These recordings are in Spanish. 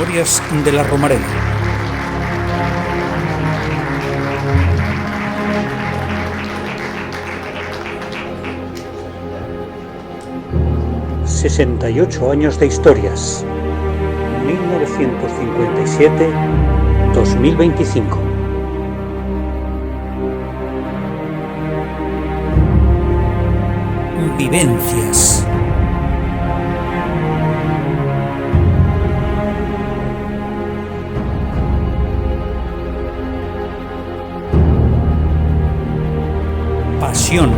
Memorias de la Romareda. ...68 años de historias... ...1957-2025... Vivencias... Pasión...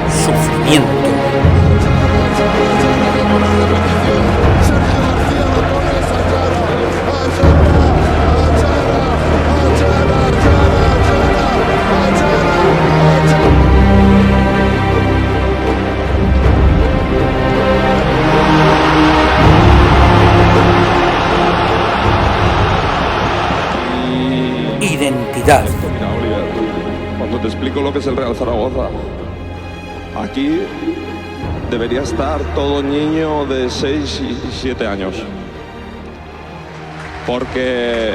Sufrimiento... Identidad. Mira, Oliver, cuando te explico lo que es el Real Zaragoza, aquí debería estar todo niño de 6 y 7 años. Porque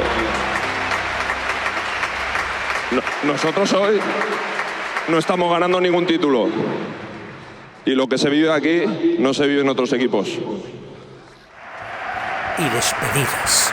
nosotros hoy no estamos ganando ningún título. Y lo que se vive aquí no se vive en otros equipos. Y despedidas.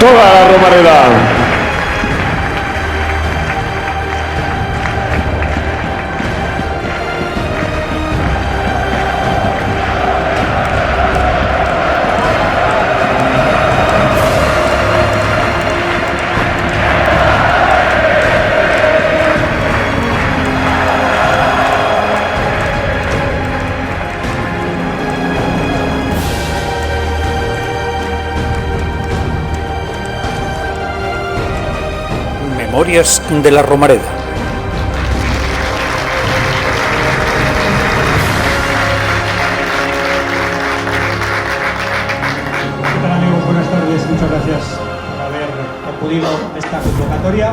Toda la Romareda. Memorias de la Romareda. ¿Qué tal, amigos? Buenas tardes. Muchas gracias por haber acudido a esta convocatoria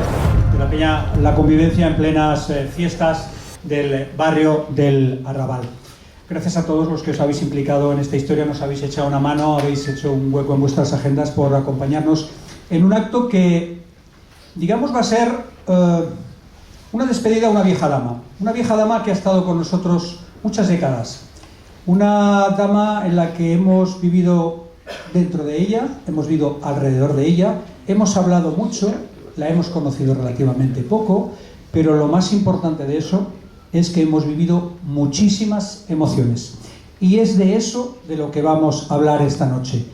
de la Peña La Convivencia en plenas fiestas del barrio del Arrabal. Gracias a todos los que os habéis implicado en esta historia, nos habéis echado una mano, habéis hecho un hueco en vuestras agendas por acompañarnos en un acto que, digamos, va a ser una despedida a una vieja dama que ha estado con nosotros muchas décadas, una dama en la que hemos vivido dentro de ella, hemos vivido alrededor de ella, hemos hablado mucho, la hemos conocido relativamente poco, pero lo más importante de eso es que hemos vivido muchísimas emociones, y es de eso de lo que vamos a hablar esta noche.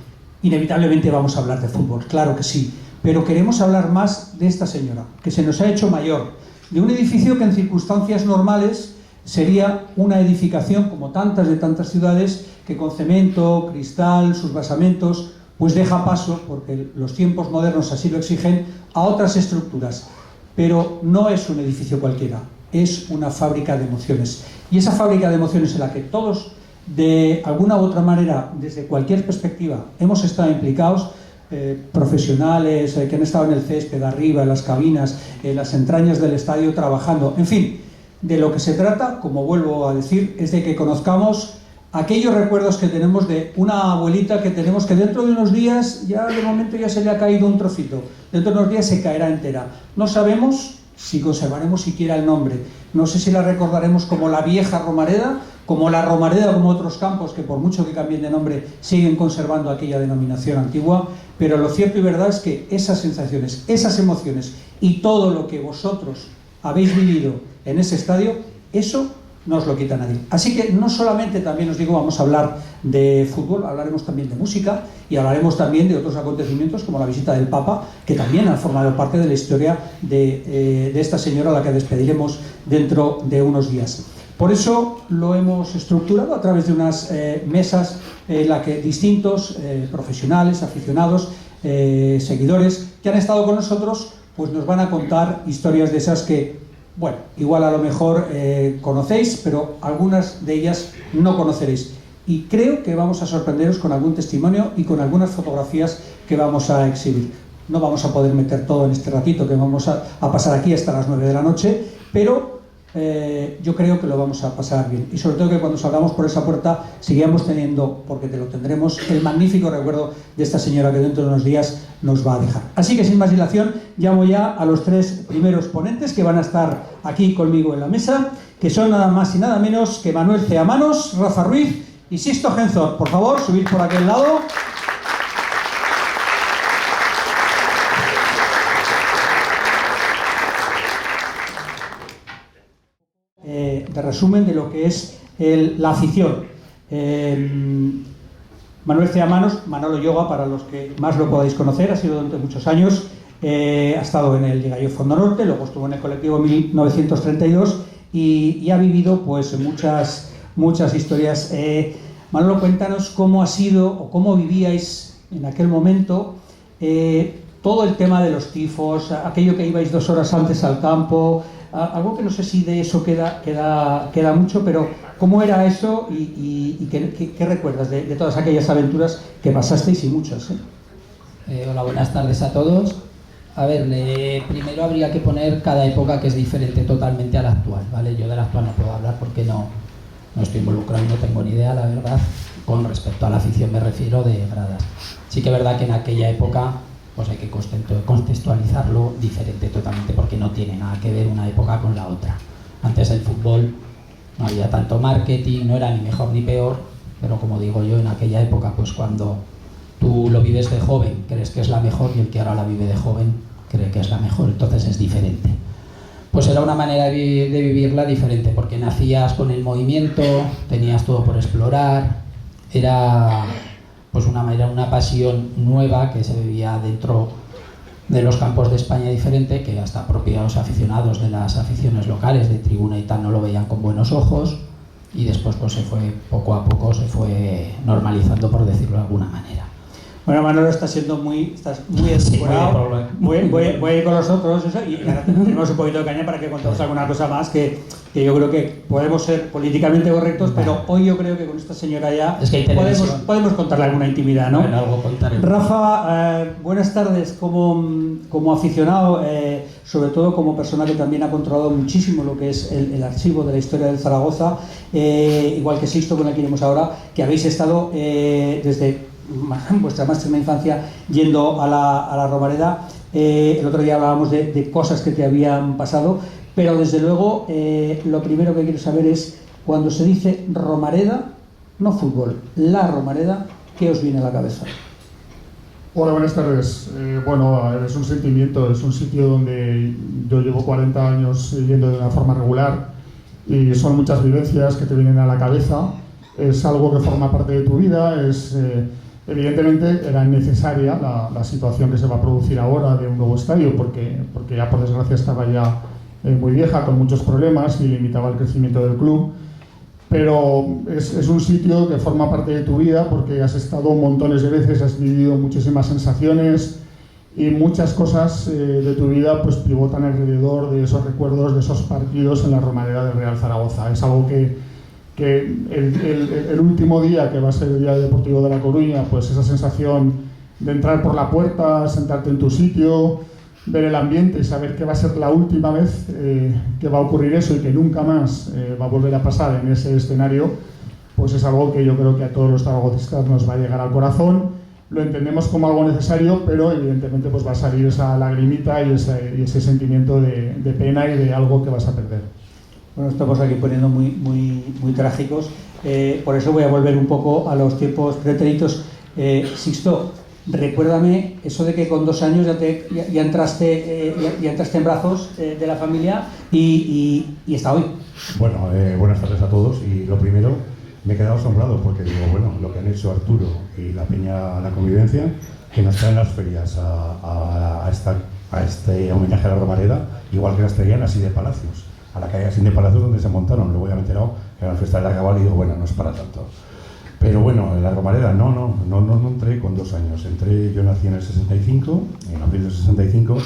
Inevitablemente vamos a hablar de fútbol, claro que sí, pero queremos hablar más de esta señora, que se nos ha hecho mayor, de un edificio que en circunstancias normales sería una edificación, como tantas de tantas ciudades, que con cemento, cristal, sus basamentos, pues deja paso, porque los tiempos modernos así lo exigen, a otras estructuras. Pero no es un edificio cualquiera, es una fábrica de emociones. Y esa fábrica de emociones en la que todos, de alguna u otra manera, desde cualquier perspectiva, hemos estado implicados, profesionales que han estado en el césped, arriba, en las cabinas, en las entrañas del estadio trabajando, en fin, de lo que se trata, como vuelvo a decir, es de que conozcamos aquellos recuerdos que tenemos de una abuelita que tenemos que dentro de unos días, ya de momento ya se le ha caído un trocito, dentro de unos días se caerá entera. No sabemos si conservaremos siquiera el nombre, no sé si la recordaremos como la vieja Romareda como la Romareda, como otros campos que por mucho que cambien de nombre siguen conservando aquella denominación antigua, pero lo cierto y verdad es que esas sensaciones, esas emociones y todo lo que vosotros habéis vivido en ese estadio, eso no os lo quita nadie. Así que no solamente, también os digo, vamos a hablar de fútbol, hablaremos también de música y hablaremos también de otros acontecimientos como la visita del Papa, que también han formado parte de la historia de esta señora a la que despediremos dentro de unos días. Por eso lo hemos estructurado a través de unas mesas en las que distintos profesionales, aficionados, seguidores que han estado con nosotros, pues nos van a contar historias de esas que, bueno, igual a lo mejor conocéis, pero algunas de ellas no conoceréis. Y creo que vamos a sorprenderos con algún testimonio y con algunas fotografías que vamos a exhibir. No vamos a poder meter todo en este ratito que vamos a pasar aquí hasta las 9 de la noche, pero yo creo que lo vamos a pasar bien. Y sobre todo que cuando salgamos por esa puerta sigamos teniendo, porque te lo tendremos, el magnífico recuerdo de esta señora que dentro de unos días nos va a dejar. Así que sin más dilación, llamo ya a los tres primeros ponentes que van a estar aquí conmigo en la mesa, que son nada más y nada menos que Manuel Ceamanos, Rafa Ruiz y Sisto Genzor. Por favor, subid por aquel lado. De resumen de lo que es la afición. Manuel Ceamanos, Manolo Yoga, para los que más lo podáis conocer, ha sido durante muchos años, ha estado en el Ligallo Fondo Norte, luego estuvo en el colectivo 1932 y ha vivido pues muchas historias. Manolo, cuéntanos cómo ha sido o cómo vivíais en aquel momento todo el tema de los tifos, aquello que ibais 2 horas antes al campo, algo que no sé si de eso queda mucho, pero ¿cómo era eso y qué recuerdas de todas aquellas aventuras que pasasteis y muchas? Hola, buenas tardes a todos. A ver, primero habría que poner cada época que es diferente totalmente a la actual, ¿vale? Yo de la actual no puedo hablar porque no estoy involucrado y no tengo ni idea, la verdad. Con respecto a la afición me refiero de gradas. Sí que es verdad que en aquella época pues hay que contextualizarlo diferente totalmente porque no tiene nada que ver una época con la otra. Antes el fútbol no había tanto marketing, no era ni mejor ni peor, pero como digo yo, en aquella época, pues cuando tú lo vives de joven, crees que es la mejor y el que ahora la vive de joven cree que es la mejor, entonces es diferente. Pues era una manera de vivirla diferente porque nacías con el movimiento, tenías todo por explorar, era pues una pasión nueva que se vivía dentro de los campos de España diferente, que hasta propios aficionados de las aficiones locales de tribuna y tal no lo veían con buenos ojos, y después pues poco a poco se fue normalizando, por decirlo de alguna manera. Bueno, Manolo, estás muy escurado. Voy a ir con los otros y ahora tenemos un poquito de caña para que contemos alguna cosa más que yo creo que podemos ser políticamente correctos, pero hoy yo creo que con esta señora ya es que podemos contarle alguna intimidad, ¿no? Bueno, algo contaremos. Rafa, buenas tardes. Como aficionado, sobre todo como persona que también ha controlado muchísimo lo que es el archivo de la historia del Zaragoza, igual que Sisto, con el que iremos ahora, que habéis estado desde vuestra más tierna infancia yendo a la Romareda. El otro día hablábamos de cosas que te habían pasado, pero desde luego lo primero que quiero saber es, cuando se dice Romareda, no fútbol, la Romareda, ¿qué os viene a la cabeza? Hola, buenas tardes. Bueno, es un sentimiento, es un sitio donde yo llevo 40 años yendo de una forma regular y son muchas vivencias que te vienen a la cabeza. Es algo que forma parte de tu vida, evidentemente era necesaria la situación que se va a producir ahora de un nuevo estadio porque ya por desgracia estaba ya muy vieja, con muchos problemas y limitaba el crecimiento del club, pero es un sitio que forma parte de tu vida porque has estado montones de veces, has vivido muchísimas sensaciones y muchas cosas de tu vida pues pivotan alrededor de esos recuerdos, de esos partidos en la Romareda del Real Zaragoza. Es algo que el último día, que va a ser el Día Deportivo de La Coruña, pues esa sensación de entrar por la puerta, sentarte en tu sitio, ver el ambiente y saber que va a ser la última vez que va a ocurrir eso y que nunca más va a volver a pasar en ese escenario, pues es algo que yo creo que a todos los zaragocistas nos va a llegar al corazón. Lo entendemos como algo necesario, pero evidentemente pues va a salir esa lagrimita y ese sentimiento de pena y de algo que vas a perder. Bueno, estamos aquí poniendo muy trágicos. Por eso voy a volver un poco a los tiempos pretéritos. Sixto, recuérdame eso de que con 2 años ya entraste en brazos de la familia y hasta hoy. Bueno, buenas tardes a todos. Y lo primero, me he quedado asombrado porque digo, bueno, lo que han hecho Arturo y la Peña La Convivencia, que nos traen las ferias a este homenaje a la Romareda, igual que las traían así de Palacios, a la calle así de Palacios donde se montaron. Luego ya me he enterado que era la fiesta de la Cabal y digo, bueno, no es para tanto. Pero bueno, en la Romareda no entré con 2 años. Yo nací en el 65, en abril del 65.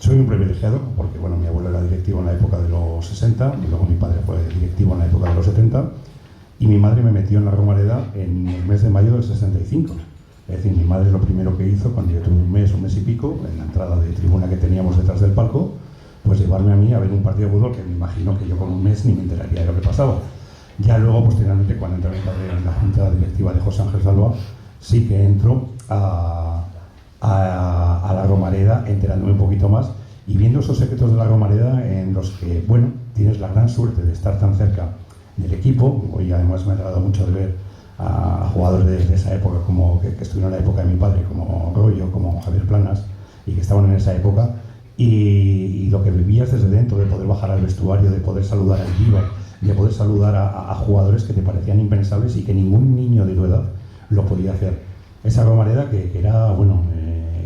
Soy un privilegiado porque, bueno, mi abuelo era directivo en la época de los 60 y luego mi padre fue directivo en la época de los 70 y mi madre me metió en la Romareda en el mes de mayo del 65. Es decir, mi madre lo primero que hizo cuando yo tuve un mes y pico, en la entrada de tribuna que teníamos detrás del palco, pues llevarme a mí a ver un partido de fútbol que me imagino que yo con un mes ni me enteraría de lo que pasaba. Ya luego, posteriormente, cuando entré mi padre en la junta directiva de José Ángel Salva, sí que entro a la Romareda, enterándome un poquito más y viendo esos secretos de la Romareda en los que, bueno, tienes la gran suerte de estar tan cerca del equipo. Hoy además me ha agradado mucho de ver a jugadores de esa época, como que estuvieron en la época de mi padre, como Rollo, como Javier Planas, y que estaban en esa época, y lo que vivías desde dentro, de poder bajar al vestuario, de poder saludar al Díbar, de poder saludar a jugadores que te parecían impensables y que ningún niño de tu edad lo podía hacer. Esa Romareda que era, bueno,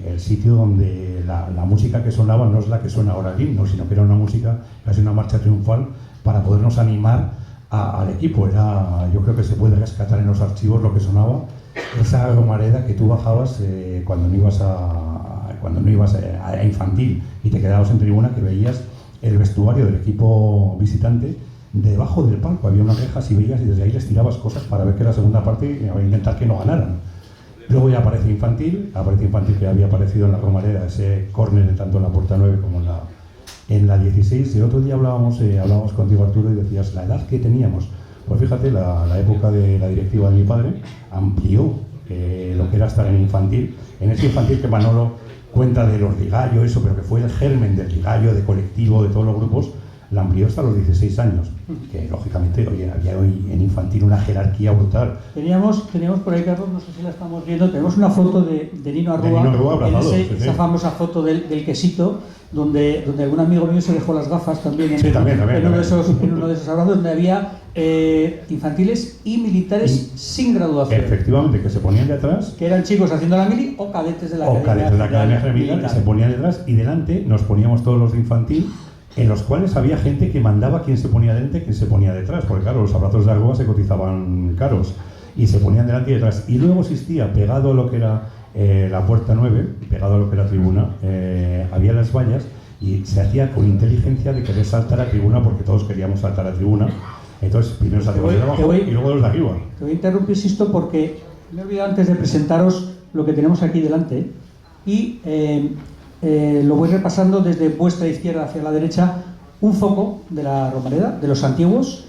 el sitio donde la música que sonaba no es la que suena ahora el himno, sino que era una música, casi una marcha triunfal para podernos animar al equipo. Yo creo que se puede rescatar en los archivos lo que sonaba, esa Romareda que tú bajabas cuando no ibas a infantil y te quedabas en tribuna, que veías el vestuario del equipo visitante debajo del palco, había unas rejas y veías y desde ahí les tirabas cosas para ver que la segunda parte a intentar que no ganaran. Luego ya aparece infantil que había aparecido en la Romareda, ese córner tanto en la puerta 9 como en la 16. El otro día hablábamos contigo, Arturo, y decías la edad que teníamos. Pues fíjate, la época de la directiva de mi padre amplió lo que era estar en infantil. En ese infantil que Manolo cuenta de los ligallos, eso, pero que fue el germen del ligallo, de colectivo, de todos los grupos, la amplió hasta los 16 años, que lógicamente había hoy en infantil una jerarquía brutal. Teníamos por ahí, Carlos, no sé si la estamos viendo, tenemos una foto de Nino Arrua, esa famosa foto del quesito, donde algún amigo mío se dejó las gafas también, en uno de esos abrazos, donde había infantiles y militares sin graduación. Efectivamente, que se ponían detrás. Que eran chicos haciendo la mili o cadetes de la Academia Militar, se ponían detrás y delante nos poníamos todos los de infantil, en los cuales había gente que mandaba quién se ponía delante y quién se ponía detrás, porque claro, los abrazos de Argoa se cotizaban caros y se ponían delante y detrás. Y luego existía, pegado a lo que era la puerta 9, pegado a lo que era tribuna, había las vallas y se hacía con inteligencia de querer saltar a tribuna, porque todos queríamos saltar a tribuna. Entonces primero salíamos de abajo y luego los de arriba. Te voy a interrumpir, Sisto, porque me he olvidado antes de presentaros lo que tenemos aquí delante y lo voy repasando desde vuestra izquierda hacia la derecha. Un foco de la Romareda, de los antiguos.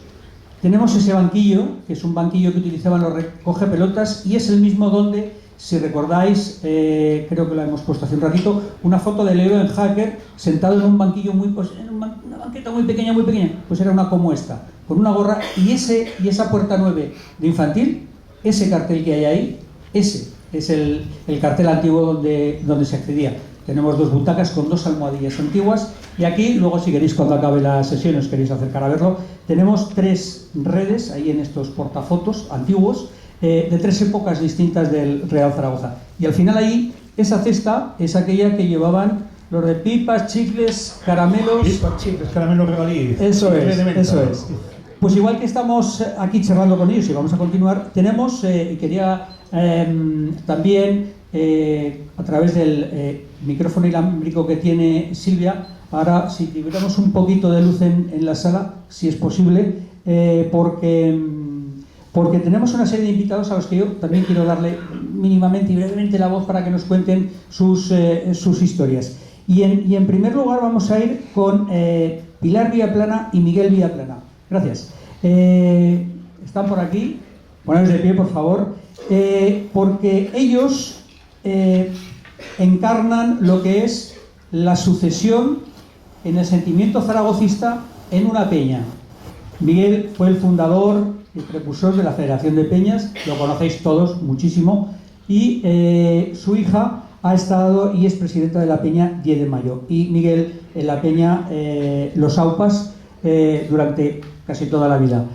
Tenemos ese banquillo, que es un banquillo que utilizaban los recogepelotas, y es el mismo donde, si recordáis, creo que lo hemos puesto hace un ratito, una foto de Leo en Hacker sentado en un banquillo en una banqueta muy pequeña, pues era una como esta, con una gorra, y esa puerta 9 de infantil, ese cartel que hay ahí, ese es el cartel antiguo donde se accedía. Tenemos 2 butacas con 2 almohadillas antiguas y aquí, luego si queréis cuando acabe la sesión os queréis acercar a verlo, tenemos 3 redes ahí en estos portafotos antiguos de 3 épocas distintas del Real Zaragoza. Y al final ahí, esa cesta es aquella que llevaban los de pipas, chicles, caramelos... Pipas, chicles, caramelos, regaliz. Eso es. Pues igual que estamos aquí charlando con ellos y vamos a continuar, tenemos, y quería también... a través del micrófono inalámbrico que tiene Silvia, ahora si tuviéramos un poquito de luz en la sala, si es posible, porque tenemos una serie de invitados a los que yo también quiero darle mínimamente y brevemente la voz para que nos cuenten sus historias. Y en primer lugar vamos a ir con Pilar Villaplana y Miguel Villaplana. Gracias. Están por aquí, poneros de pie por favor, porque ellos encarnan lo que es la sucesión en el sentimiento zaragocista en una peña. Miguel fue el fundador y precursor de la Federación de Peñas, lo conocéis todos muchísimo, y su hija ha estado y es presidenta de la Peña 10 de Mayo. Y Miguel en la Peña Los Aupas durante casi toda la vida.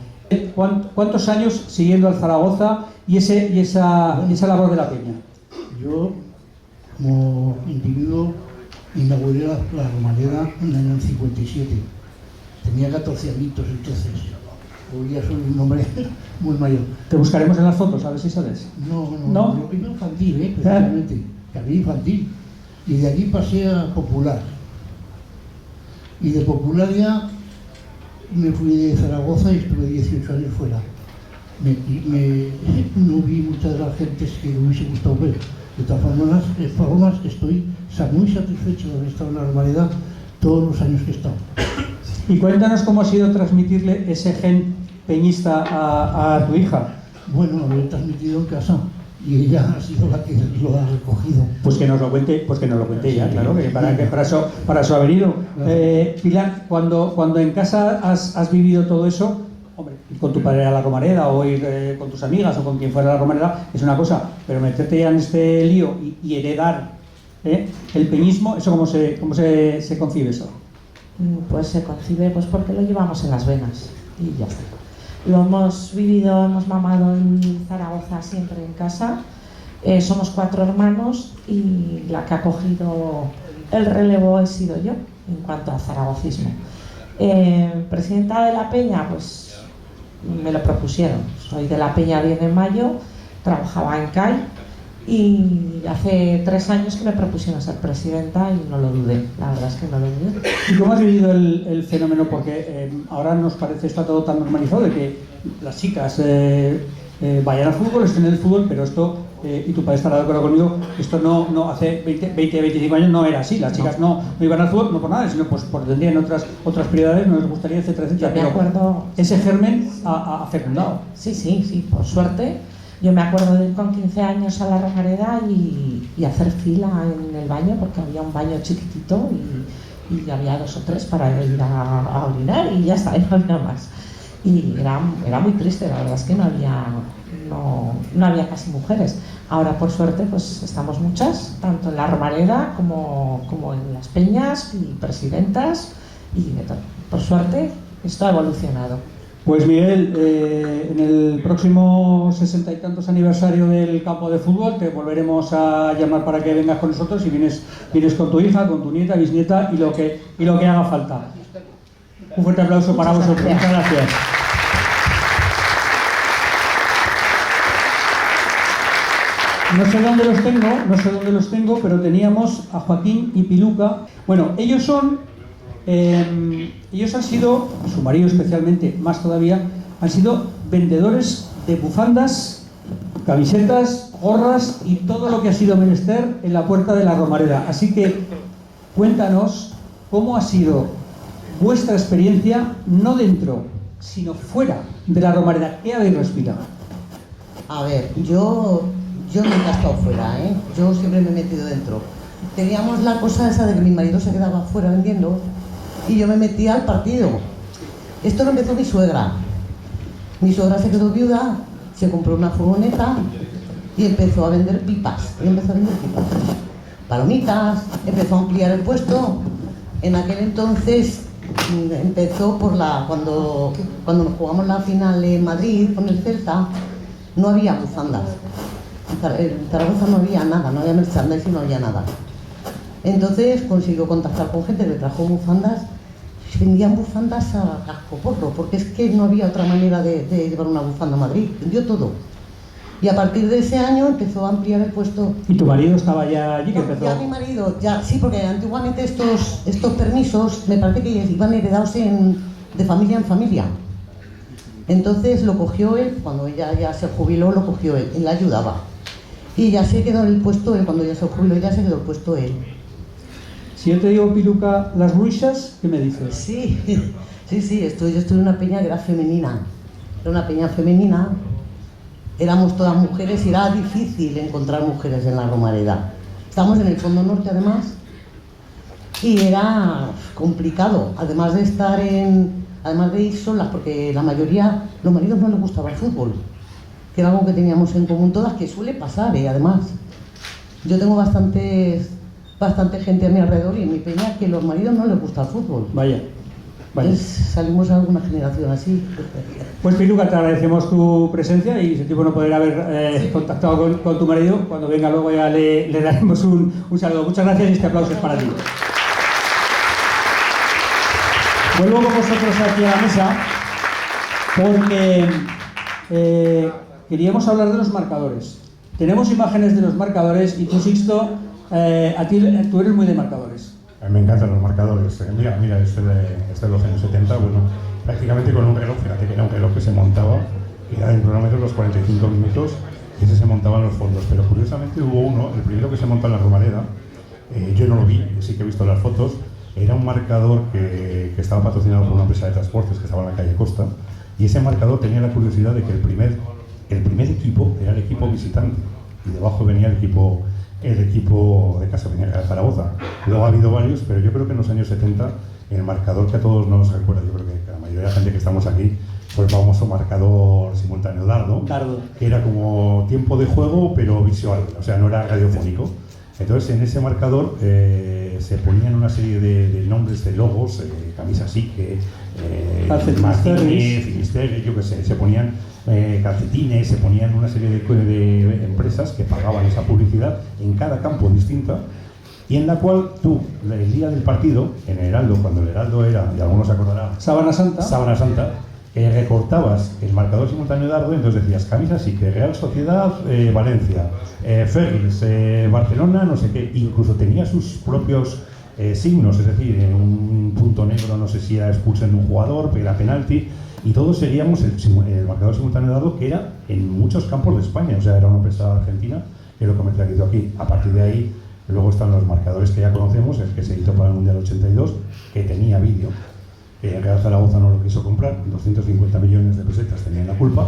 ¿Cuántos años siguiendo al Zaragoza y esa labor de la Peña? Yo, como individuo, inauguré la Romareda en el año 57. Tenía 14 añitos entonces. Hoy ya soy un hombre muy mayor. Te buscaremos en las fotos, a ver si sales. No, yo vine infantil, precisamente. Había infantil. Y de allí pasé a Popular. Y de Popular ya me fui de Zaragoza y estuve 18 años fuera. No vi muchas de las gentes que me hubiese gustado ver. De todas formas, estoy muy satisfecho de haber estado en la Romareda todos los años que he estado. Y cuéntanos cómo ha sido transmitirle ese gen peñista a tu hija. Bueno, lo he transmitido en casa y ella ha sido la que lo ha recogido. Pues que nos lo cuente ya, claro, que para eso ha venido. Pilar, cuando en casa has vivido todo eso, hombre, ir con tu padre a la Romareda o ir con tus amigas o con quien fuera a la Romareda es una cosa, pero meterte ya en este lío y heredar el peñismo, ¿eso cómo se concibe eso? Pues se concibe porque lo llevamos en las venas y ya está. Lo hemos vivido, hemos mamado en Zaragoza siempre en casa. Somos 4 hermanos y la que ha cogido el relevo he sido yo en cuanto a zaragocismo. Presidenta de la Peña, pues me lo propusieron. Soy de la Peña 10 de Mayo, trabajaba en CAI y hace 3 años que me propusieron ser presidenta y no lo dudé, la verdad es que no lo dudé. ¿Y cómo has vivido el fenómeno? Porque ahora nos parece, está todo tan normalizado de que las chicas vayan al fútbol, estén en el fútbol, pero esto, y tu padre estará de acuerdo conmigo, esto no hace 25 años no era así, las chicas no iban al fútbol, no por nada, sino pues porque tendrían otras prioridades, no les gustaría, etcétera, etcétera. Yo me acuerdo... Ese germen ha fecundado. Sí, por suerte. Yo me acuerdo de ir con 15 años a la Romareda y hacer fila en el baño, porque había un baño chiquitito y había 2 o 3 para ir a orinar y ya está, y no había más. Y era muy triste, la verdad es que no había casi mujeres. Ahora, por suerte, pues estamos muchas, tanto en la Romareda como en las peñas y presidentas, y por suerte esto ha evolucionado. Pues Miguel, en el próximo 60 y tantos aniversario del campo de fútbol te volveremos a llamar para que vengas con nosotros y vienes con tu hija, con tu nieta, bisnieta y lo que haga falta. Un fuerte aplauso para vosotros. Muchas gracias. No sé dónde los tengo, pero teníamos a Joaquín y Piluca. Bueno, ellos han sido, su marido especialmente, más todavía, han sido vendedores de bufandas, camisetas, gorras y todo lo que ha sido menester en la puerta de la Romareda. Así que cuéntanos cómo ha sido vuestra experiencia, no dentro, sino fuera de la Romareda. ¿Qué habéis respirado? A ver, yo nunca he estado fuera, yo siempre me he metido dentro. Teníamos la cosa esa de que mi marido se quedaba fuera vendiendo y yo me metía al partido. Esto lo empezó mi suegra. Mi suegra se quedó viuda, se compró una furgoneta y empezó a vender pipas. Palomitas, empezó a ampliar el puesto. En aquel entonces empezó cuando nos jugamos la final en Madrid con el Celta, no había bufandas. En Zaragoza no había nada, no había merchandising, no había nada. Entonces consiguió contactar con gente, le trajo bufandas, vendían bufandas a cascoporro, porque es que no había otra manera de llevar una bufanda a Madrid, vendió todo. Y a partir de ese año empezó a ampliar el puesto. ¿Y tu marido estaba ya allí? Ya mi marido, sí, porque antiguamente estos permisos me parece que iban heredados de familia en familia. Entonces lo cogió él, cuando ella ya se jubiló, lo cogió él le ayudaba. Y ya se quedó el puesto él, cuando ya se jubiló, ya se quedó el puesto él. Si yo te digo, Piluca, las bruixas, ¿qué me dices? Sí, yo estuve en una peña que era femenina. Era una peña femenina, éramos todas mujeres y era difícil encontrar mujeres en la Romareda. Estamos en el fondo norte además y era complicado, además de estar además de ir solas, porque la mayoría, los maridos no les gustaba el fútbol, que era algo que teníamos en común todas, que suele pasar, además. Yo tengo bastante gente a mi alrededor y en mi peña que los maridos no les gusta el fútbol. Vaya. Entonces, salimos a alguna generación así. Pues Piluca, te agradecemos tu presencia y sentimos no poder haber contactado con tu marido. Cuando venga luego ya le daremos un saludo. Muchas gracias y este aplauso es para ti. Vuelvo con vosotros aquí a la mesa porque queríamos hablar de los marcadores. Tenemos imágenes de los marcadores y tú, Sixto, tú eres muy de marcadores. A mí me encantan los marcadores. Mira, este de los años 70, bueno, prácticamente con un reloj, fíjate que era un reloj que se montaba, y era en cronómetros los 45 minutos, y ese se montaba en los fondos. Pero curiosamente hubo uno, el primero que se monta en la Romareda, yo no lo vi, sí que he visto las fotos, era un marcador que estaba patrocinado por una empresa de transportes que estaba en la calle Costa, y ese marcador tenía la curiosidad de que el primer equipo era el equipo visitante, y debajo venía el equipo de Casa Peñaga de Zaragoza. Luego ha habido varios, pero yo creo que en los años 70 el marcador que a todos nos recuerda, yo creo que la mayoría de la gente que estamos aquí, pues vamos a un marcador simultáneo dardo, que era como tiempo de juego pero visual, o sea, no era radiofónico. Entonces en ese marcador se ponían una serie de nombres, de logos, camisas Ike, Martínez, Finisterre, yo qué sé, se ponían calcetines, se ponían una serie de empresas que pagaban esa publicidad en cada campo distinta, y en la cual tú, el día del partido, en el Heraldo, cuando el Heraldo era, y algunos se acordarán, Sábana Santa, recortabas el marcador simultáneo dardo, entonces decías camisa sí que Real Sociedad, Valencia, Ferris, Barcelona, no sé qué, incluso tenía sus propios signos, es decir, un punto negro, no sé si era expulsión de un jugador, pero era penalti, y todos seguíamos el marcador simultáneo dado, que era en muchos campos de España, o sea, era una empresa argentina que lo comercializó aquí. A partir de ahí, luego están los marcadores que ya conocemos, el que se hizo para el Mundial 82, que tenía vídeo. El Real Zaragoza no lo quiso comprar, 250 millones de pesetas tenían la culpa,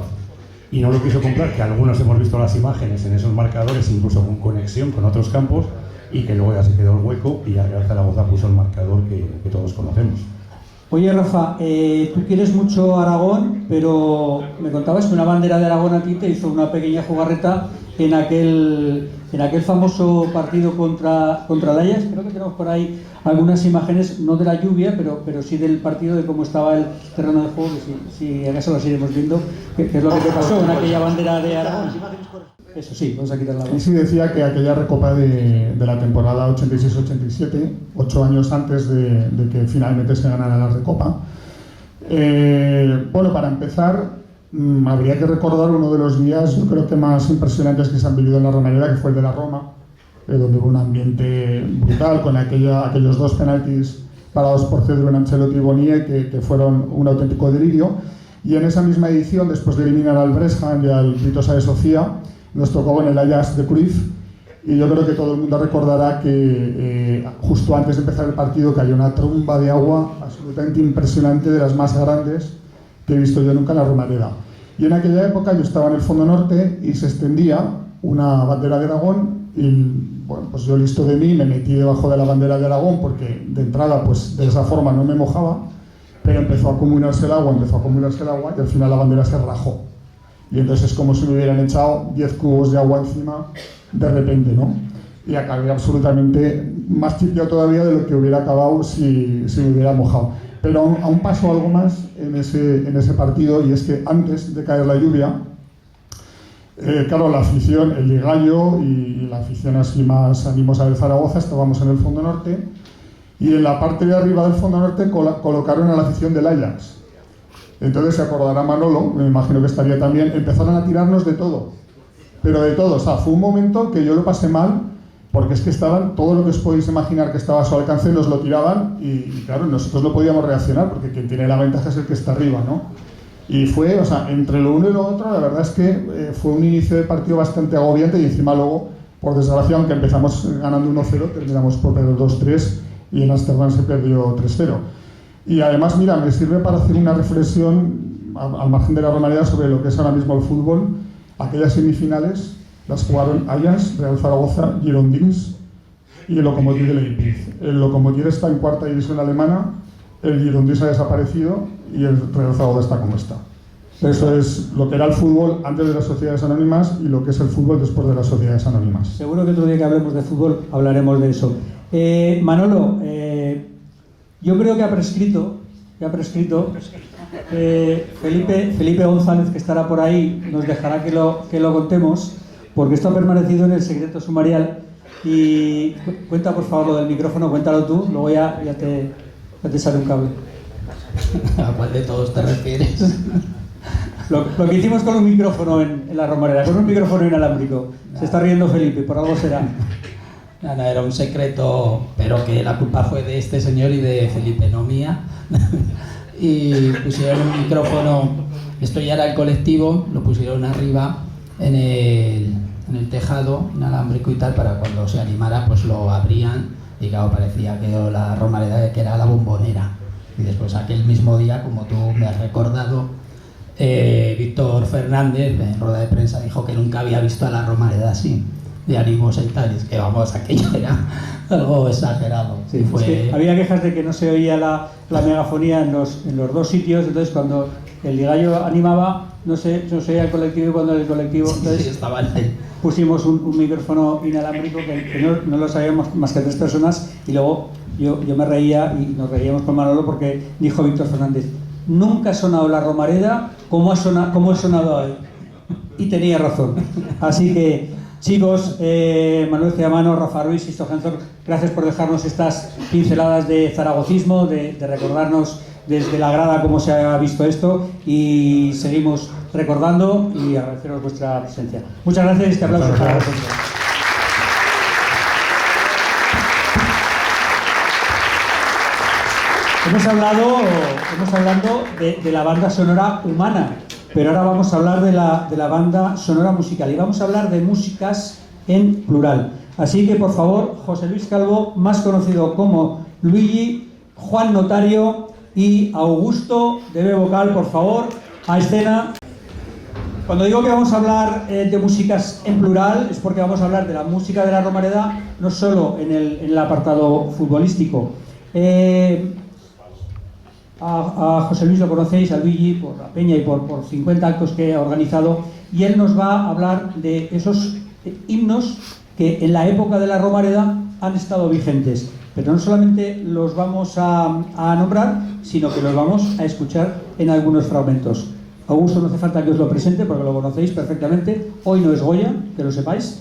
y no lo quiso comprar, que algunos hemos visto las imágenes en esos marcadores, incluso con conexión con otros campos, y que luego ya se quedó el hueco y el Real Zaragoza puso el marcador que todos conocemos. Oye, Rafa, tú quieres mucho Aragón, pero me contabas que una bandera de Aragón a ti te hizo una pequeña jugarreta en aquel famoso partido contra Layas. Creo que tenemos por ahí algunas imágenes, no de la lluvia, pero sí del partido, de cómo estaba el terreno de juego, que si acaso las iremos viendo, que es lo que te pasó en aquella bandera de Aragón. Eso sí, vamos a quitar la voz. Sí, decía que aquella recopa de la temporada 86-87, 8 años antes de que finalmente se ganara la recopa. Bueno, para empezar, habría que recordar uno de los días, yo creo que más impresionantes que se han vivido en la Romareda, que fue el de la Roma, donde hubo un ambiente brutal con aquellos dos penaltis parados por Cedro en Ancelotti y Bonnier, que fueron un auténtico delirio. Y en esa misma edición, después de eliminar al Brescia y al Vitosa de Sofía, nos tocó en el Ajax de Cruyff, y yo creo que todo el mundo recordará que justo antes de empezar el partido cayó una tromba de agua absolutamente impresionante, de las más grandes que he visto yo nunca en la Romareda. Y en aquella época yo estaba en el fondo norte y se extendía una bandera de Aragón, y bueno, pues yo, listo de mí, me metí debajo de la bandera de Aragón, porque de entrada pues de esa forma no me mojaba, pero empezó a acumularse el agua, y al final la bandera se rajó. Y entonces es como si me hubieran echado 10 cubos de agua encima de repente, ¿no? Y acabé absolutamente más chipiado todavía de lo que hubiera acabado si me hubiera mojado. Pero aún pasó algo más en ese partido, y es que antes de caer la lluvia, claro, la afición, el Ligallo y la afición así más animosa del Zaragoza, estábamos en el fondo norte, y en la parte de arriba del fondo norte colocaron a la afición del Ajax. Entonces se acordará Manolo, me imagino que estaría también, empezaron a tirarnos de todo, pero de todo. O sea, fue un momento que yo lo pasé mal, porque es que estaban, todo lo que os podéis imaginar que estaba a su alcance, nos lo tiraban, y claro, nosotros no podíamos reaccionar, porque quien tiene la ventaja es el que está arriba, ¿no? Y fue, o sea, entre lo uno y lo otro, la verdad es que fue un inicio de partido bastante agobiante, y encima luego, por desgracia, aunque empezamos ganando 1-0, terminamos por perder 2-3, y en Ámsterdam se perdió 3-0. Y además, mira, me sirve para hacer una reflexión al margen de la Romareda sobre lo que es ahora mismo el fútbol. Aquellas semifinales las jugaron Ajax, Real Zaragoza, Girondins y el Lokomotiv de Leipzig. El Lokomotiv está en cuarta división alemana, el Girondins ha desaparecido, y el Real Zaragoza está como está. Eso es lo que era el fútbol antes de las sociedades anónimas y lo que es el fútbol después de las sociedades anónimas. Seguro que otro día que hablemos de fútbol hablaremos de eso. Manolo, yo creo que ha prescrito Felipe González, que estará por ahí, nos dejará que lo contemos, porque esto ha permanecido en el secreto sumarial. Y cuenta por favor lo del micrófono, cuéntalo tú, luego ya te sale un cable. ¿A cuál de todos te refieres? Lo que hicimos con un micrófono en la Romareda, con un micrófono inalámbrico. Se está riendo Felipe, por algo será. No, era un secreto, pero que la culpa fue de este señor y de Felipe, no mía. Y pusieron un micrófono, esto ya era el colectivo, lo pusieron arriba en el tejado inalámbrico y tal, para cuando se animara pues lo abrían y claro, parecía que la Romareda que era la Bombonera. Y después aquel mismo día, como tú me has recordado, Víctor Fernández en rueda de prensa dijo que nunca había visto a la Romareda así, de ánimos y tal, es que vamos, aquello era algo exagerado. Sí, fue... es que había quejas de que no se oía la megafonía en los dos sitios, entonces cuando el Ligallo animaba no se oía el colectivo, y cuando el colectivo, entonces sí, estaban ahí. Pusimos un micrófono inalámbrico que no lo sabíamos más que 3 personas, y luego yo me reía y nos reíamos con Manolo porque dijo Víctor Fernández: nunca ha sonado la Romareda como ha sonado hoy. Y tenía razón. Así que, chicos, Manuel Ciamano, Rafa Ruiz, Sisto Genzor, gracias por dejarnos estas pinceladas de zaragocismo, de recordarnos desde la grada cómo se ha visto esto, y seguimos recordando y agradeceros vuestra presencia. Muchas gracias y este aplauso para vosotros. Hemos hablado de la banda sonora humana, pero ahora vamos a hablar de la banda sonora musical y vamos a hablar de músicas en plural. Así que, por favor, José Luis Calvo, más conocido como Luigi, Juan Notario y Augusto de B Vocal, por favor, a escena. Cuando digo que vamos a hablar de músicas en plural es porque vamos a hablar de la música de la Romareda, no solo en el apartado futbolístico. A José Luis lo conocéis, a Luigi por la peña y por 50 actos que ha organizado, y él nos va a hablar de esos himnos que en la época de la Romareda han estado vigentes, pero no solamente los vamos a nombrar, sino que los vamos a escuchar en algunos fragmentos. Augusto no hace falta que os lo presente porque lo conocéis perfectamente, hoy no es Goya, que lo sepáis.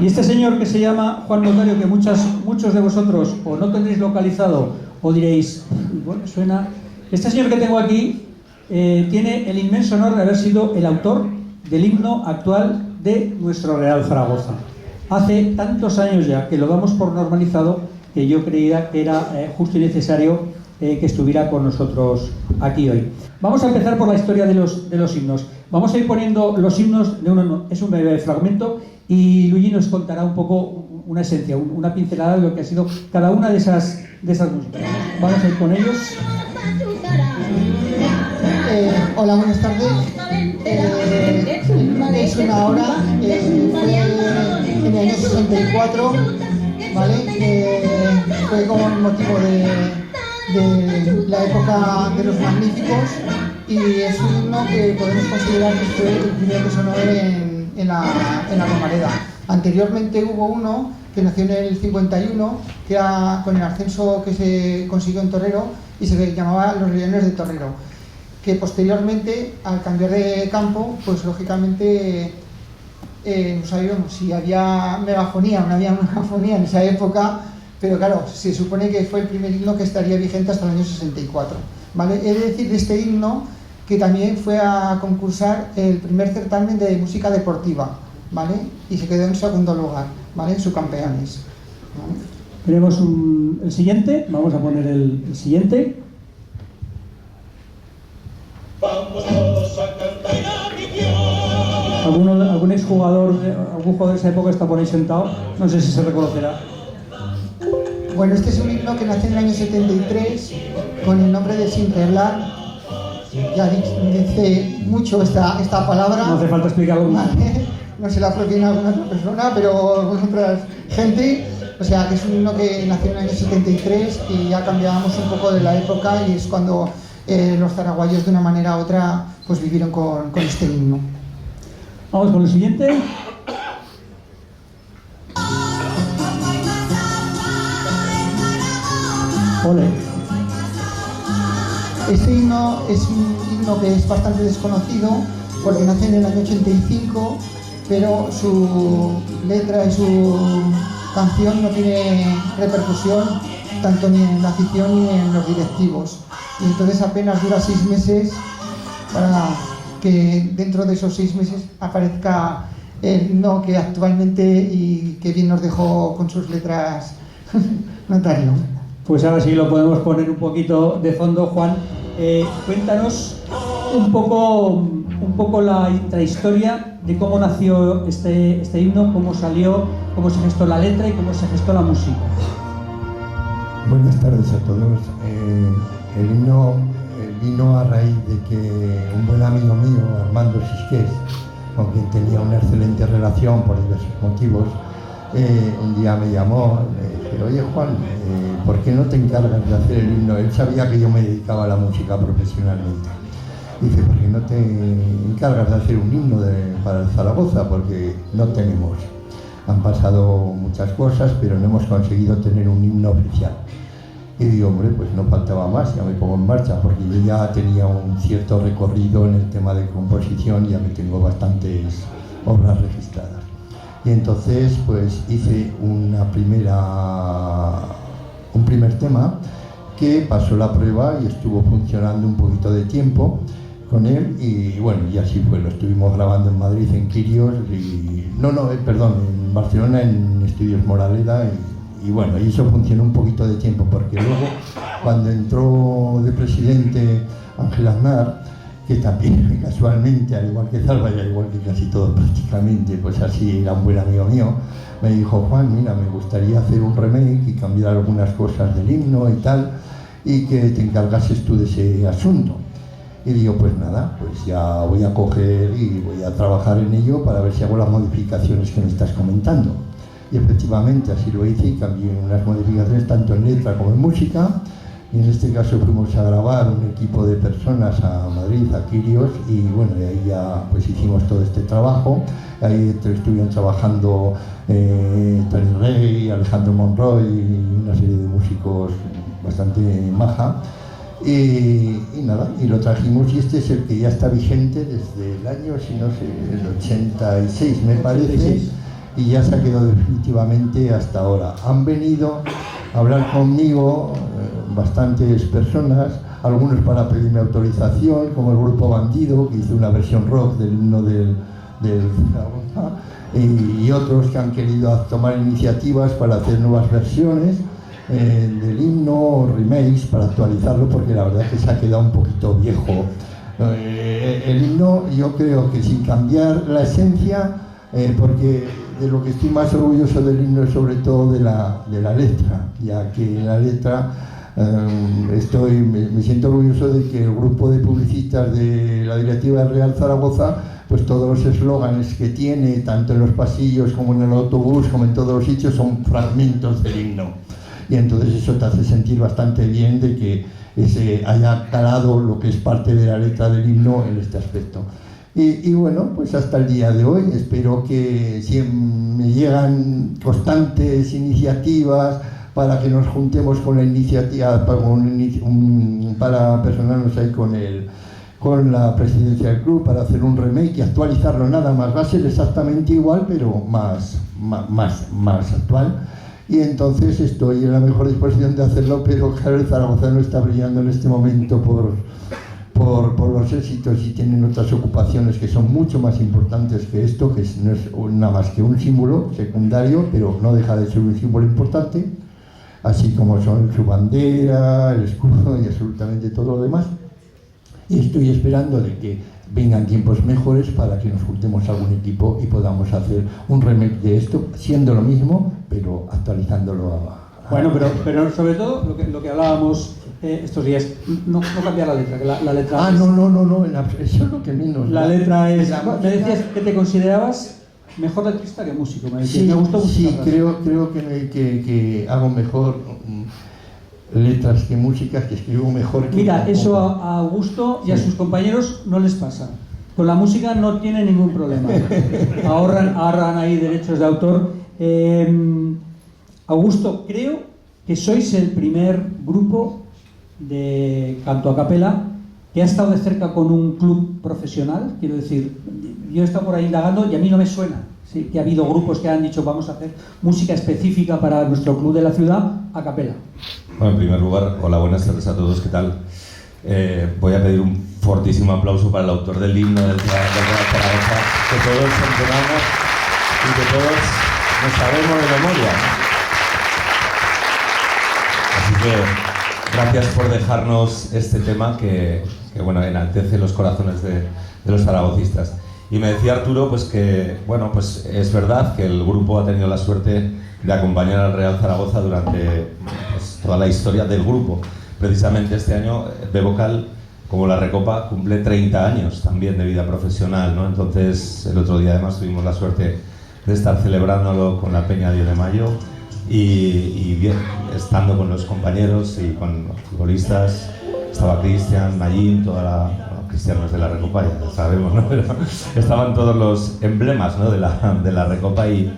Y este señor que se llama Juan Notario, que muchos de vosotros o no tendréis localizado o diréis, bueno, suena... Este señor que tengo aquí tiene el inmenso honor de haber sido el autor del himno actual de nuestro Real Zaragoza. Hace tantos años ya que lo damos por normalizado que yo creía que era justo y necesario que estuviera con nosotros aquí hoy. Vamos a empezar por la historia de los himnos. Vamos a ir poniendo los himnos de uno, es un breve fragmento, y Luigi nos contará un poco una esencia, una pincelada de lo que ha sido cada una de esas músicas. Vamos a ir con ellos. Hola, buenas tardes. Es una hora, fue en el año 64, ¿vale? Fue como motivo de la época de los Magníficos, y es un himno que podemos considerar que fue el primero que sonó en la Romareda. Anteriormente hubo uno que nació en el 51, que era con el ascenso que se consiguió en Torrero, y se llamaba Los Leones de Torrero, que posteriormente, al cambiar de campo, pues lógicamente no sabíamos si había megafonía o no había megafonía en esa época, pero claro, se supone que fue el primer himno que estaría vigente hasta el año 64, ¿vale? He de decir de este himno que también fue a concursar el primer certamen de música deportiva, ¿vale? Y se quedó en segundo lugar, ¿vale? En subcampeones, ¿vale? Tenemos el siguiente, vamos a poner el siguiente. ¿Algún exjugador, algún jugador de esa época está por ahí sentado? No sé si se reconocerá. Bueno, este es un himno que nació en el año 73 con el nombre de Sin Reblar. Ya dice mucho esta palabra. No hace falta explicarlo más. No se la apropia alguna otra persona, pero otra gente. O sea, que es un himno que nació en el año 73 y ya cambiábamos un poco de la época, y es cuando los zaragoyos de una manera u otra pues vivieron con este himno. Vamos con el siguiente. Ole. Este himno es un himno que es bastante desconocido porque nace en el año 85, pero su letra y su canción no tiene repercusión tanto ni en la afición ni en los directivos. Y entonces apenas dura 6 meses para que dentro de esos 6 meses aparezca el himno que actualmente y que bien nos dejó con sus letras Notario. Pues ahora sí lo podemos poner un poquito de fondo, Juan. Cuéntanos un poco la intrahistoria de cómo nació este himno, cómo salió, cómo se gestó la letra y cómo se gestó la música. Buenas tardes a todos. El himno vino a raíz de que un buen amigo mío, Armando Sisqués, con quien tenía una excelente relación por diversos motivos, un día me llamó, le dije, oye Juan, ¿por qué no te encargas de hacer el himno? Él sabía que yo me dedicaba a la música profesionalmente. Dice, ¿por qué no te encargas de hacer un himno para el Zaragoza? Porque no tenemos. Han pasado muchas cosas, pero no hemos conseguido tener un himno oficial. Y digo, hombre, pues no faltaba más, ya me pongo en marcha, porque yo ya tenía un cierto recorrido en el tema de composición y ya me tengo bastantes obras registradas. Y entonces pues hice un primer tema que pasó la prueba y estuvo funcionando un poquito de tiempo con él y bueno, y así fue, lo estuvimos grabando en Madrid, en Quirios, en Barcelona, en Estudios Moraleda y bueno, y eso funcionó un poquito de tiempo porque luego cuando entró de presidente Ángel Aznar, que también casualmente, al igual que Zalba y al igual que casi todos prácticamente, pues así era un buen amigo mío, me dijo, Juan, mira, me gustaría hacer un remake y cambiar algunas cosas del himno y tal, y que te encargases tú de ese asunto. Y digo, pues nada, pues ya voy a coger y voy a trabajar en ello para ver si hago las modificaciones que me estás comentando. Y efectivamente así lo hice y cambié unas modificaciones tanto en letra como en música. Y en este caso fuimos a grabar un equipo de personas a Madrid, a Quirios, y bueno, y ahí ya pues hicimos todo este trabajo. Ahí estuvieron trabajando Tony Rey, Alejandro Monroy y una serie de músicos bastante maja. Y nada, y lo trajimos y este es el que ya está vigente desde el año, si no sé, el 86 me parece, y ya se ha quedado definitivamente hasta ahora. Han venido a hablar conmigo bastantes personas, algunos para pedirme autorización, como el grupo Bandido, que hizo una versión rock del himno del Zaragoza, y otros que han querido tomar iniciativas para hacer nuevas versiones del himno, remakes, para actualizarlo, porque la verdad es que se ha quedado un poquito viejo. El himno, yo creo que sin cambiar la esencia, porque de lo que estoy más orgulloso del himno es sobre todo de la letra, ya que la letra me siento orgulloso de que el grupo de publicistas de la directiva del Real Zaragoza, pues todos los eslóganes que tiene, tanto en los pasillos como en el autobús, como en todos los sitios, son fragmentos del himno. Y entonces eso te hace sentir bastante bien de que se haya calado lo que es parte de la letra del himno en este aspecto. Y bueno, pues hasta el día de hoy espero que si me llegan constantes iniciativas para que nos juntemos con la iniciativa, para personarnos ahí con la presidencia del club para hacer un remake y actualizarlo nada más. Va a ser exactamente igual, pero más actual. Y entonces estoy en la mejor disposición de hacerlo, pero claro, el Zaragoza no está brillando en este momento por los éxitos y tienen otras ocupaciones que son mucho más importantes que esto, que no es nada más que un símbolo secundario, pero no deja de ser un símbolo importante, así como son su bandera, el escudo y absolutamente todo lo demás. Y estoy esperando de que vengan tiempos mejores para que nos juntemos algún equipo y podamos hacer un remake de esto, siendo lo mismo, pero actualizándolo Bueno, pero sobre todo lo que hablábamos estos días, no cambiar la letra, que la letra no, eso es lo que menos. La letra es... Me decías que te considerabas mejor letrista que músico, me decías. Sí, me gustó mucho. Sí, creo que hago mejor. letras que músicas, que escribo mejor que... Mira, eso a Augusto y a sus compañeros no les pasa. Con la música no tienen ningún problema. Ahorran ahí derechos de autor. Augusto, creo que sois el primer grupo de canto a capela que ha estado de cerca con un club profesional. Quiero decir, yo he estado por ahí indagando y a mí no me suena. Sí, que ha habido grupos que han dicho vamos a hacer música específica para nuestro club de la ciudad a capela. Bueno, en primer lugar, hola, buenas tardes a todos, ¿qué tal? Voy a pedir un fortísimo aplauso para el autor del himno del Zaragoza, que todos entonamos y que todos nos sabemos de memoria. Así que gracias por dejarnos este tema que bueno, enaltece los corazones de los zaragocistas. Y me decía Arturo pues que, bueno, pues es verdad que el grupo ha tenido la suerte de acompañar al Real Zaragoza durante pues, toda la historia del grupo. Precisamente este año B-Vocal, como la Recopa, cumple 30 años también de vida profesional, ¿no? Entonces el otro día además tuvimos la suerte de estar celebrándolo con la Peña 10 de Mayo y bien, estando con los compañeros y con los futbolistas. Estaba Cristian, Mayín, toda la... Cristian no es de la Recopa, ya sabemos, ¿no? Pero estaban todos los emblemas, ¿no? de la Recopa y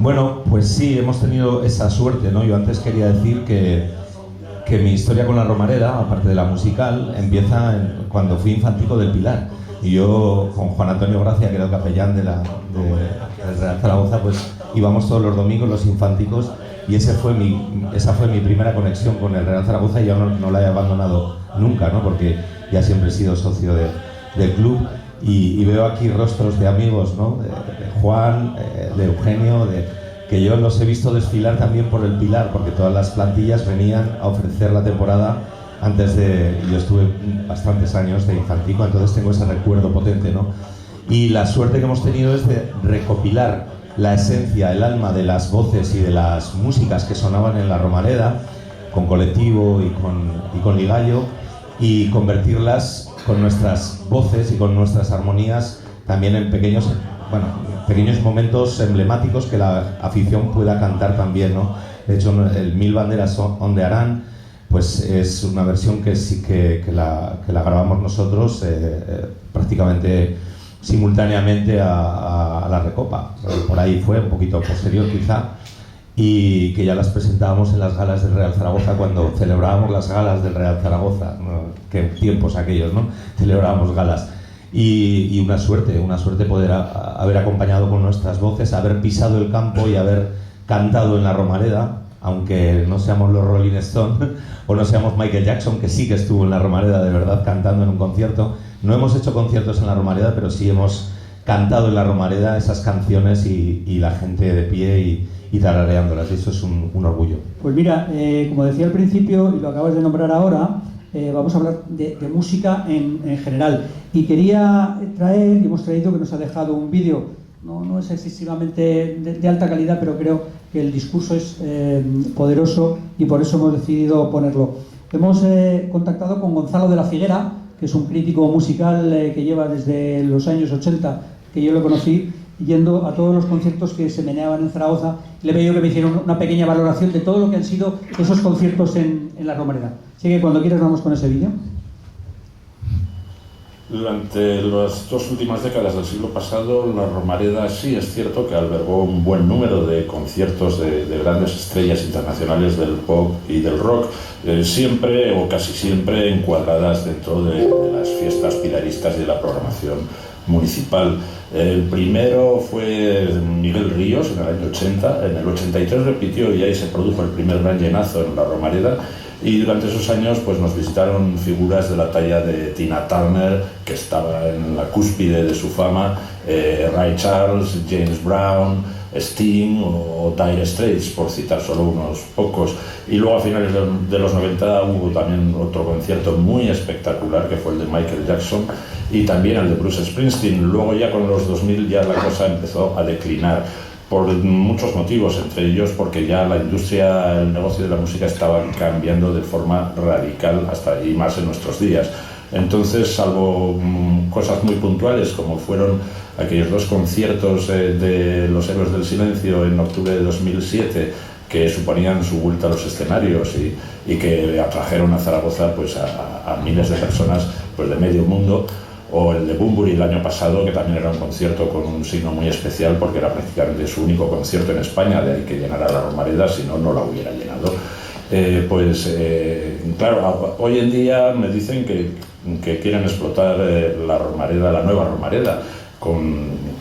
bueno, pues sí, hemos tenido esa suerte, ¿no? Yo antes quería decir que mi historia con la Romareda, aparte de la musical, empieza cuando fui infantico del Pilar y yo con Juan Antonio Gracia, que era el capellán del Real Zaragoza, pues íbamos todos los domingos los infanticos y esa fue mi primera conexión con el Real Zaragoza y yo no la he abandonado nunca, ¿no? Porque ya siempre he sido socio del club y veo aquí rostros de amigos, ¿no? De Juan, de Eugenio, que yo los he visto desfilar también por el Pilar, porque todas las plantillas venían a ofrecer la temporada antes de... Yo estuve bastantes años de infantico, entonces tengo ese recuerdo potente, ¿no? Y la suerte que hemos tenido es de recopilar la esencia, el alma de las voces y de las músicas que sonaban en la Romareda, con Colectivo y con Ligallo, y convertirlas con nuestras voces y con nuestras armonías también en pequeños momentos emblemáticos que la afición pueda cantar también, ¿no? De hecho, el Mil Banderas ondearán, pues es una versión que sí que la grabamos nosotros prácticamente simultáneamente a la Recopa. Por ahí fue, un poquito posterior quizá, y que ya las presentábamos en las galas del Real Zaragoza cuando celebrábamos las galas del Real Zaragoza, ¿no? Qué tiempos aquellos, ¿no? Celebrábamos galas y una suerte poder haber acompañado con nuestras voces, haber pisado el campo y haber cantado en la Romareda, aunque no seamos los Rolling Stones o no seamos Michael Jackson, que sí que estuvo en la Romareda de verdad cantando en un concierto. No hemos hecho conciertos en la Romareda, pero sí hemos cantado en la Romareda esas canciones y la gente de pie y tarareándolas, y eso es un orgullo. Pues mira, como decía al principio y lo acabas de nombrar ahora, vamos a hablar de música en general y quería traer, y hemos traído, que nos ha dejado un vídeo, no es excesivamente de alta calidad, pero creo que el discurso es poderoso y por eso hemos decidido ponerlo. Hemos contactado con Gonzalo de la Figuera, que es un crítico musical que lleva desde los años 80, que yo lo conocí yendo a todos los conciertos que se meneaban en Zaragoza. Le he pedido que me hicieran una pequeña valoración de todo lo que han sido esos conciertos en la Romareda. Así que cuando quieras vamos con ese vídeo. Durante las dos últimas décadas del siglo pasado, la Romareda sí es cierto que albergó un buen número de conciertos de grandes estrellas internacionales del pop y del rock, siempre o casi siempre encuadradas dentro de las fiestas pilaristas y de la programación municipal. El primero fue Miguel Ríos en el año 80, en el 83 repitió y ahí se produjo el primer gran llenazo en la Romareda. Y durante esos años pues nos visitaron figuras de la talla de Tina Turner, que estaba en la cúspide de su fama, Ray Charles, James Brown, Sting o Dire Straits, por citar solo unos pocos. Y luego a finales de los 90 hubo también otro concierto muy espectacular, que fue el de Michael Jackson, y también el de Bruce Springsteen. Luego ya con los 2000 ya la cosa empezó a declinar, por muchos motivos, entre ellos porque ya la industria, el negocio de la música estaba cambiando de forma radical hasta y más en nuestros días. Entonces, salvo cosas muy puntuales como fueron aquellos dos conciertos de Los Héroes del Silencio en octubre de 2007, que suponían su vuelta a los escenarios y que atrajeron a Zaragoza pues, a miles de personas pues, de medio mundo, o el de Bunbury el año pasado, que también era un concierto con un signo muy especial porque era prácticamente su único concierto en España, de ahí que llenara la Romareda, si no, no la hubiera llenado. Claro, hoy en día me dicen que quieren explotar la Romareda, la nueva Romareda,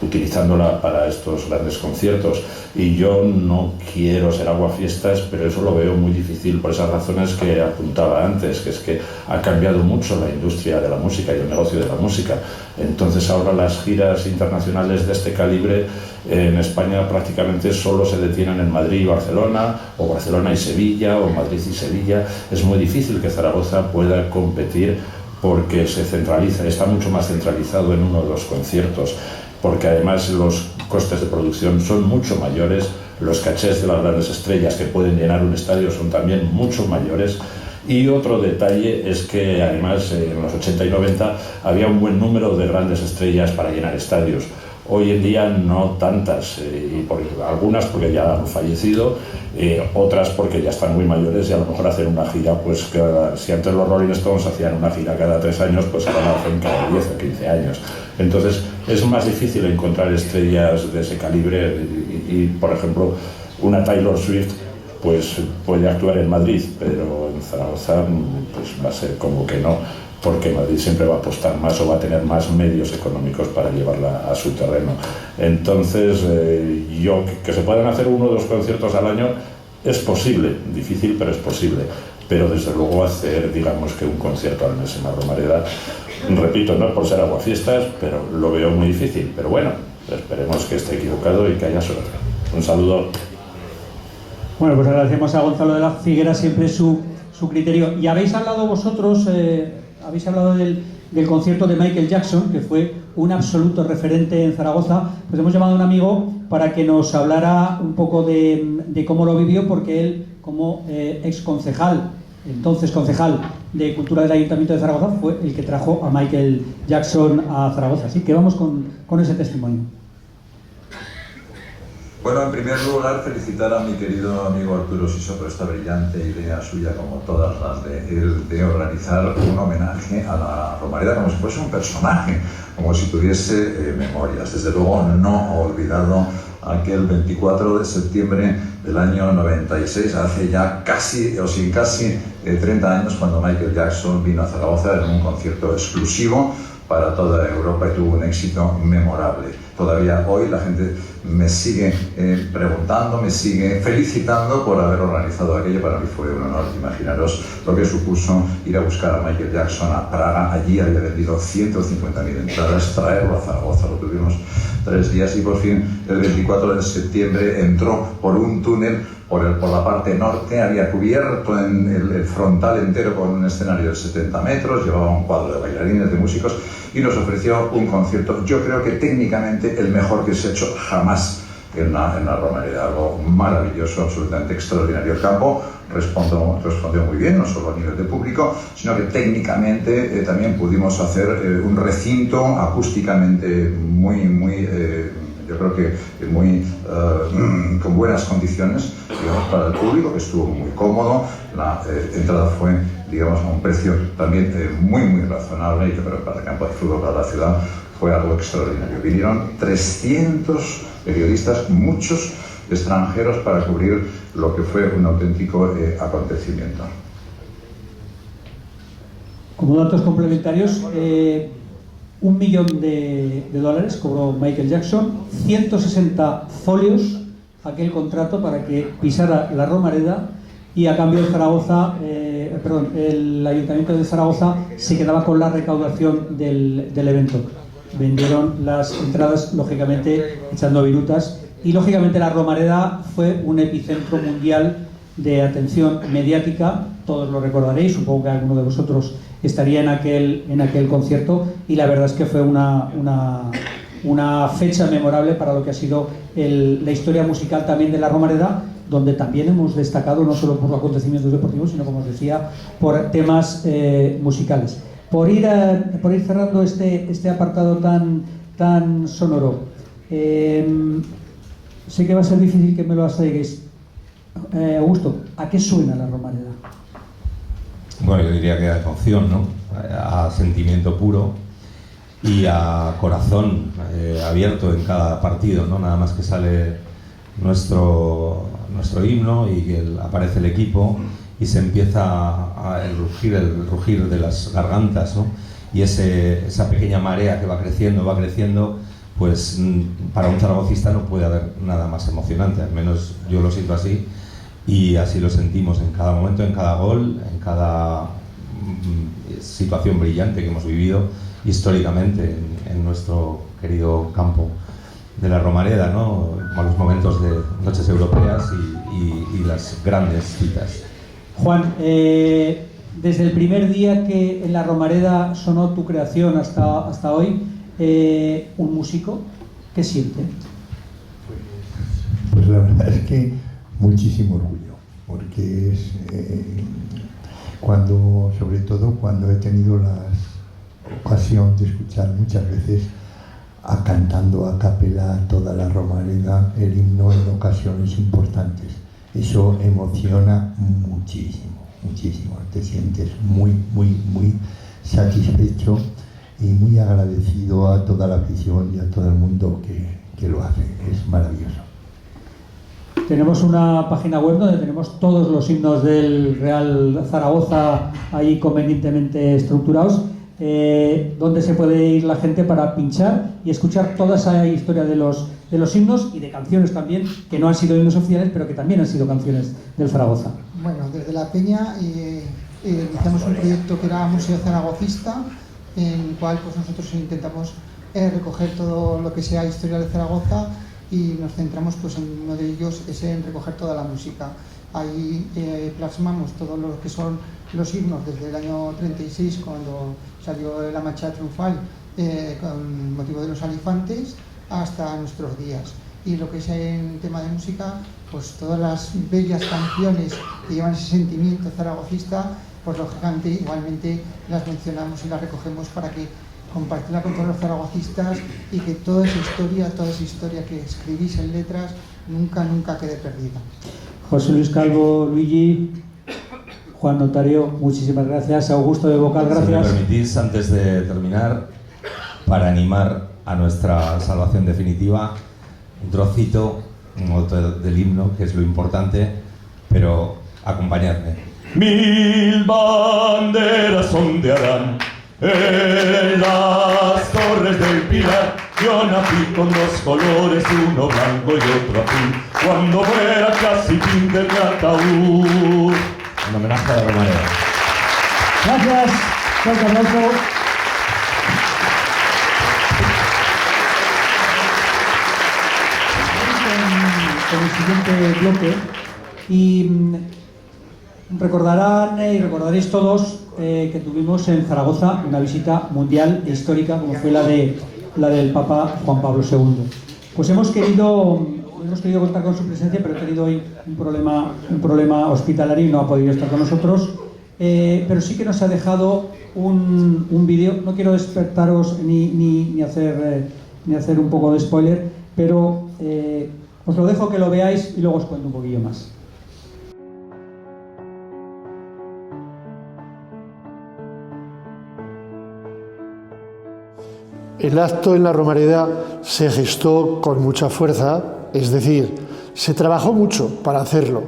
utilizándola para estos grandes conciertos, y yo no quiero ser aguafiestas, pero eso lo veo muy difícil por esas razones que apuntaba antes, que es que ha cambiado mucho la industria de la música y el negocio de la música. Entonces ahora las giras internacionales de este calibre en España prácticamente solo se detienen en Madrid y Barcelona, o Barcelona y Sevilla, o Madrid y Sevilla. Es muy difícil que Zaragoza pueda competir porque se centraliza, está mucho más centralizado en uno de los conciertos, porque además los costes de producción son mucho mayores, los cachés de las grandes estrellas que pueden llenar un estadio son también mucho mayores. Y otro detalle es que además en los 80 y 90 había un buen número de grandes estrellas para llenar estadios. Hoy en día no tantas, algunas porque ya han fallecido, otras porque ya están muy mayores y a lo mejor hacen una gira, pues si antes los Rolling Stones hacían una gira cada 3 años, pues ahora hacen cada 10 o 15 años. Entonces es más difícil encontrar estrellas de ese calibre y por ejemplo, una Taylor Swift pues puede actuar en Madrid, pero en Zaragoza pues va a ser como que no, porque Madrid siempre va a apostar más o va a tener más medios económicos para llevarla a su terreno. Entonces, que se puedan hacer 1 o 2 conciertos al año es posible, difícil, pero es posible. Pero desde luego hacer, digamos que un concierto al mes en la Romareda, repito, no es por ser aguafiestas, pero lo veo muy difícil. Pero bueno, esperemos que esté equivocado y que haya suerte. Un saludo. Bueno, pues agradecemos a Gonzalo de la Figuera siempre su criterio. Y habéis hablado vosotros... habéis hablado del concierto de Michael Jackson, que fue un absoluto referente en Zaragoza. Pues hemos llamado a un amigo para que nos hablara un poco de cómo lo vivió, porque él, como ex concejal, entonces concejal de Cultura del Ayuntamiento de Zaragoza, fue el que trajo a Michael Jackson a Zaragoza. Así que vamos con ese testimonio. Bueno, en primer lugar, felicitar a mi querido amigo Arturo Siso por esta brillante idea suya, como todas las de él, de organizar un homenaje a la Romareda como si fuese un personaje, como si tuviese memorias. Desde luego no ha olvidado aquel 24 de septiembre del año 96, hace ya casi 30 años, cuando Michael Jackson vino a Zaragoza en un concierto exclusivo para toda Europa y tuvo un éxito memorable. Todavía hoy la gente me sigue preguntando, me sigue felicitando por haber organizado aquello. Para mí fue un honor. Imaginaros lo que supuso ir a buscar a Michael Jackson a Praga. Allí había vendido 150.000 entradas, traerlo a Zaragoza, lo tuvimos 3 días y por fin el 24 de septiembre entró por un túnel por la parte norte, había cubierto el frontal entero con un escenario de 70 metros, llevaba un cuadro de bailarines, de músicos, y nos ofreció un concierto, yo creo que técnicamente el mejor que se ha hecho jamás en la Romareda, algo maravilloso, absolutamente extraordinario. El campo respondió muy bien, no solo a nivel de público, sino que técnicamente también pudimos hacer un recinto acústicamente muy yo creo que con buenas condiciones, digamos, para el público, que estuvo muy cómodo. La entrada fue, digamos, a un precio también muy razonable, y yo creo que para el campo de fútbol, para la ciudad, fue algo extraordinario. Vinieron 300 periodistas, muchos extranjeros, para cubrir lo que fue un auténtico acontecimiento. Como datos complementarios, $1 millón cobró Michael Jackson, 160 folios aquel contrato para que pisara la Romareda, y a cambio el Ayuntamiento de Zaragoza se quedaba con la recaudación del evento. Vendieron las entradas, lógicamente, echando virutas, y lógicamente la Romareda fue un epicentro mundial de atención mediática. Todos lo recordaréis, supongo que alguno de vosotros estaría en aquel concierto, y la verdad es que fue una fecha memorable para lo que ha sido la historia musical también de la Romareda, donde también hemos destacado no solo por los acontecimientos deportivos, sino, como os decía, por temas musicales. Por ir cerrando este apartado tan sonoro, sé que va a ser difícil que me lo abstraigáis. Augusto, ¿a qué suena la Romareda? Bueno, yo diría que a emoción, ¿no? A sentimiento puro y a corazón abierto en cada partido, ¿no? Nada más que sale nuestro himno y que aparece el equipo y se empieza el rugir de las gargantas, ¿no? Y esa pequeña marea que va creciendo, pues para un zaragocista no puede haber nada más emocionante, al menos yo lo siento así y así lo sentimos en cada momento, en cada gol, en cada situación brillante que hemos vivido históricamente en nuestro querido campo de la Romareda, ¿no? Como los momentos de noches europeas y las grandes citas. Juan, desde el primer día que en la Romareda sonó tu creación hasta hoy, un músico, ¿qué siente? Pues la verdad es que muchísimo orgullo, porque es sobre todo cuando he tenido la ocasión de escuchar muchas veces cantando a capela toda la Romareda, el himno en ocasiones importantes. Eso emociona muchísimo. Te sientes muy satisfecho y muy agradecido a toda la afición y a todo el mundo que lo hace. Es maravilloso. Tenemos una página web donde tenemos todos los himnos del Real Zaragoza ahí convenientemente estructurados, donde se puede ir la gente para pinchar y escuchar toda esa historia de los himnos y de canciones también, que no han sido himnos oficiales, pero que también han sido canciones del Zaragoza. Bueno, desde la Peña iniciamos un proyecto que era Museo Zaragocista, en el cual pues nosotros intentamos recoger todo lo que sea historia de Zaragoza y nos centramos pues en uno de ellos, es en recoger toda la música. Ahí plasmamos todo lo que son los himnos desde el año 36, cuando salió la marcha triunfal con motivo de los alifantes, hasta nuestros días. Y lo que es en tema de música, pues todas las bellas canciones que llevan ese sentimiento zaragocista, pues lógicamente igualmente las mencionamos y las recogemos para que compartirla con todos los zaragocistas y que toda esa historia que escribís en letras nunca quede perdida. José Luis Calvo, Luigi, Juan Notario, muchísimas gracias. Augusto de Vocal, gracias. Si me permitís, antes de terminar, para animar a nuestra salvación definitiva, un trocito del himno, que es lo importante, pero acompañadme. 1000 banderas ondearán en las torres del Pilar. Yo nací con dos colores, uno blanco y otro azul. Cuando fuera casi fin de mi ataúd. Un homenaje a la Romareda. Gracias, fuerte aplauso. Con el siguiente bloque y recordarán y recordaréis todos que tuvimos en Zaragoza una visita mundial e histórica como fue la del Papa Juan Pablo II. Pues hemos querido contar con su presencia, pero ha tenido hoy un problema hospitalario y no ha podido estar con nosotros, pero sí que nos ha dejado un vídeo. No quiero despertaros ni hacer un poco de spoiler, pero os lo dejo que lo veáis y luego os cuento un poquillo más. El acto en la Romareda se gestó con mucha fuerza, es decir, se trabajó mucho para hacerlo,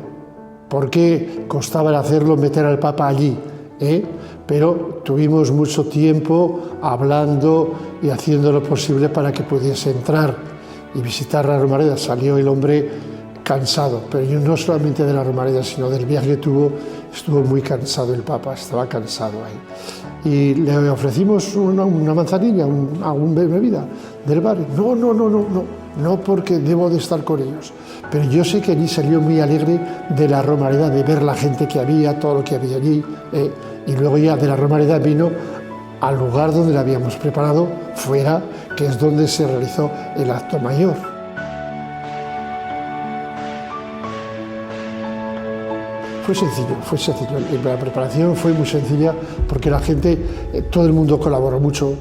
porque costaba el hacerlo, meter al Papa allí, pero tuvimos mucho tiempo hablando y haciendo lo posible para que pudiese entrar y visitar la Romareda. Salió el hombre cansado, pero no solamente de la Romareda, sino del viaje que tuvo. Estuvo muy cansado el Papa, estaba cansado ahí. Y le ofrecimos una manzanilla, alguna bebida del bar. No, porque debo de estar con ellos. Pero yo sé que allí salió muy alegre de la Romareda, de ver la gente que había, todo lo que había allí. Y luego ya de la Romareda vino al lugar donde la habíamos preparado, fuera, que es donde se realizó el acto mayor. Fue sencillo. La preparación fue muy sencilla porque la gente, todo el mundo colaboró mucho,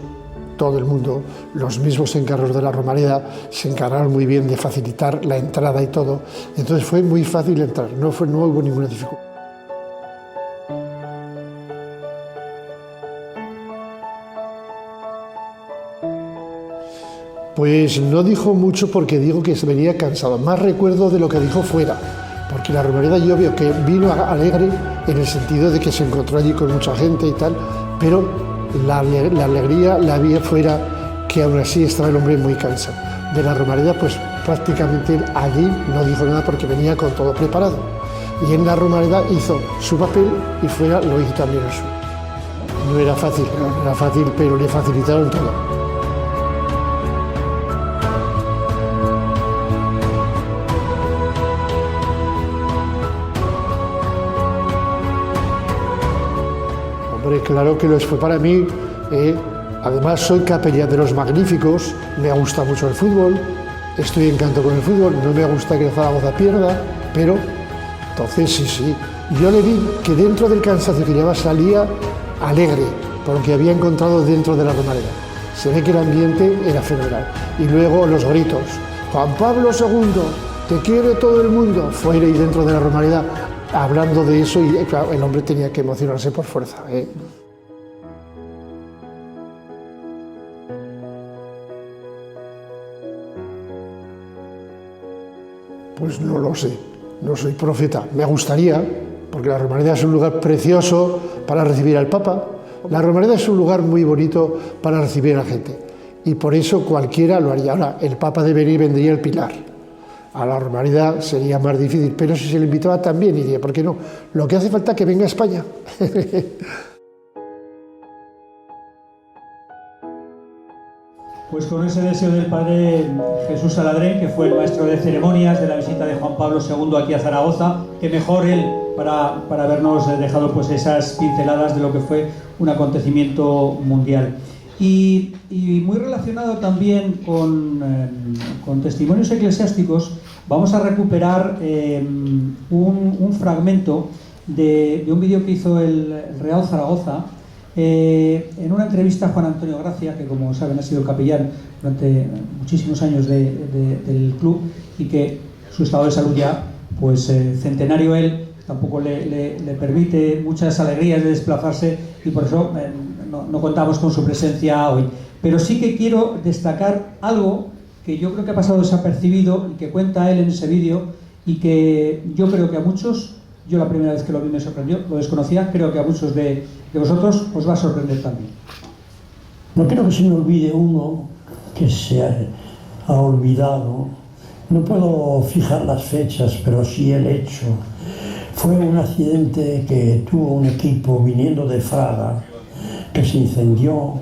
todo el mundo, los mismos encargos de la Romareda se encargaron muy bien de facilitar la entrada y todo, entonces fue muy fácil entrar, no hubo ninguna dificultad. Pues no dijo mucho porque digo que se venía cansado, más recuerdo de lo que dijo fuera, porque la Romareda yo veo que vino alegre en el sentido de que se encontró allí con mucha gente y tal, pero la alegría la había fuera, que aún así estaba el hombre muy cansado. De la Romareda pues prácticamente allí no dijo nada porque venía con todo preparado, y en la Romareda hizo su papel y fuera lo hizo también el suyo. No era fácil, pero le facilitaron todo. Claro que lo fue para mí, además soy capellán de los magníficos, me gusta mucho el fútbol, estoy encanto con el fútbol, no me gusta que el Zaragoza pierda, pero entonces sí, yo le vi que dentro del cansancio que llevaba salía alegre, porque había encontrado dentro de la Romareda, se ve que el ambiente era fenomenal, y luego los gritos, Juan Pablo II, te quiere todo el mundo, fuera y dentro de la Romareda, hablando de eso, y claro, el hombre tenía que emocionarse por fuerza. Pues no lo sé, no soy profeta. Me gustaría, porque la Romareda es un lugar precioso para recibir al Papa. La Romareda es un lugar muy bonito para recibir a la gente. Y por eso cualquiera lo haría. Ahora, el Papa de venir vendría el Pilar. A la Romareda sería más difícil, pero si se le invitaba también iría, ¿por qué no? Lo que hace falta es que venga a España. Pues con ese deseo del padre Jesús Saladrén, que fue el maestro de ceremonias de la visita de Juan Pablo II aquí a Zaragoza, que mejor él para habernos dejado pues esas pinceladas de lo que fue un acontecimiento mundial. Y muy relacionado también con testimonios eclesiásticos, vamos a recuperar un fragmento de un vídeo que hizo el Real Zaragoza en una entrevista a Juan Antonio Gracia, que como saben ha sido capellán durante muchísimos años del club, y que su estado de salud ya, pues centenario él, tampoco le permite muchas alegrías de desplazarse, y por eso no contamos con su presencia hoy. Pero sí que quiero destacar algo que yo creo que ha pasado desapercibido y que cuenta él en ese vídeo, y que yo creo que a muchos, yo la primera vez que lo vi me sorprendió, lo desconocía, creo que a muchos de vosotros os va a sorprender también. No creo que se me olvide uno que se ha olvidado, no puedo fijar las fechas, pero sí el hecho. Fue un accidente que tuvo un equipo viniendo de Fraga, que se incendió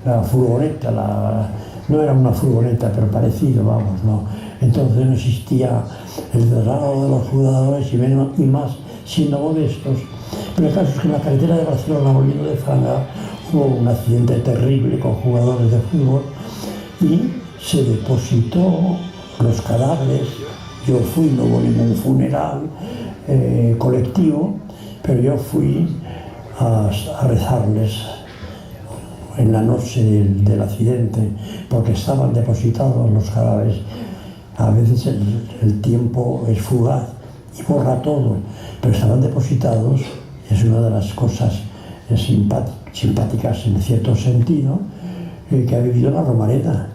la furgoneta, no era una furgoneta, pero parecido, vamos, ¿no? Entonces no existía el traslado de los jugadores y más siendo modestos. Pero el caso es que en la carretera de Barcelona, volviendo de Fraga, hubo un accidente terrible con jugadores de fútbol y se depositó los cadáveres. Yo fui, no hubo ningún funeral colectivo, pero yo fui a rezarles en la noche del accidente, porque estaban depositados los cadáveres. A veces el tiempo es fugaz y borra todo, pero estaban depositados. Es una de las cosas simpáticas en cierto sentido que ha vivido la Romareda.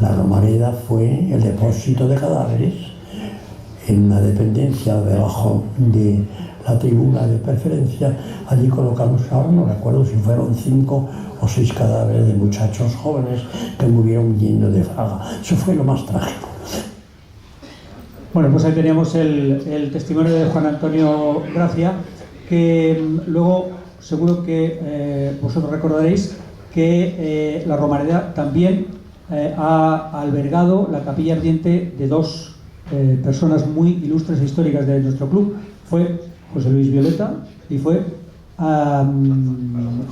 La Romareda fue el depósito de cadáveres en una dependencia debajo de la tribuna de preferencia. Allí colocamos, ahora no recuerdo si fueron 5 o 6 cadáveres de muchachos jóvenes que murieron yendo de Fraga. Eso fue lo más trágico. Bueno, pues ahí teníamos el testimonio de Juan Antonio Gracia, que luego seguro que vosotros recordaréis que la Romareda también ha albergado la capilla ardiente de 2 personas muy ilustres e históricas de nuestro club. Fue José Luis Violeta y fue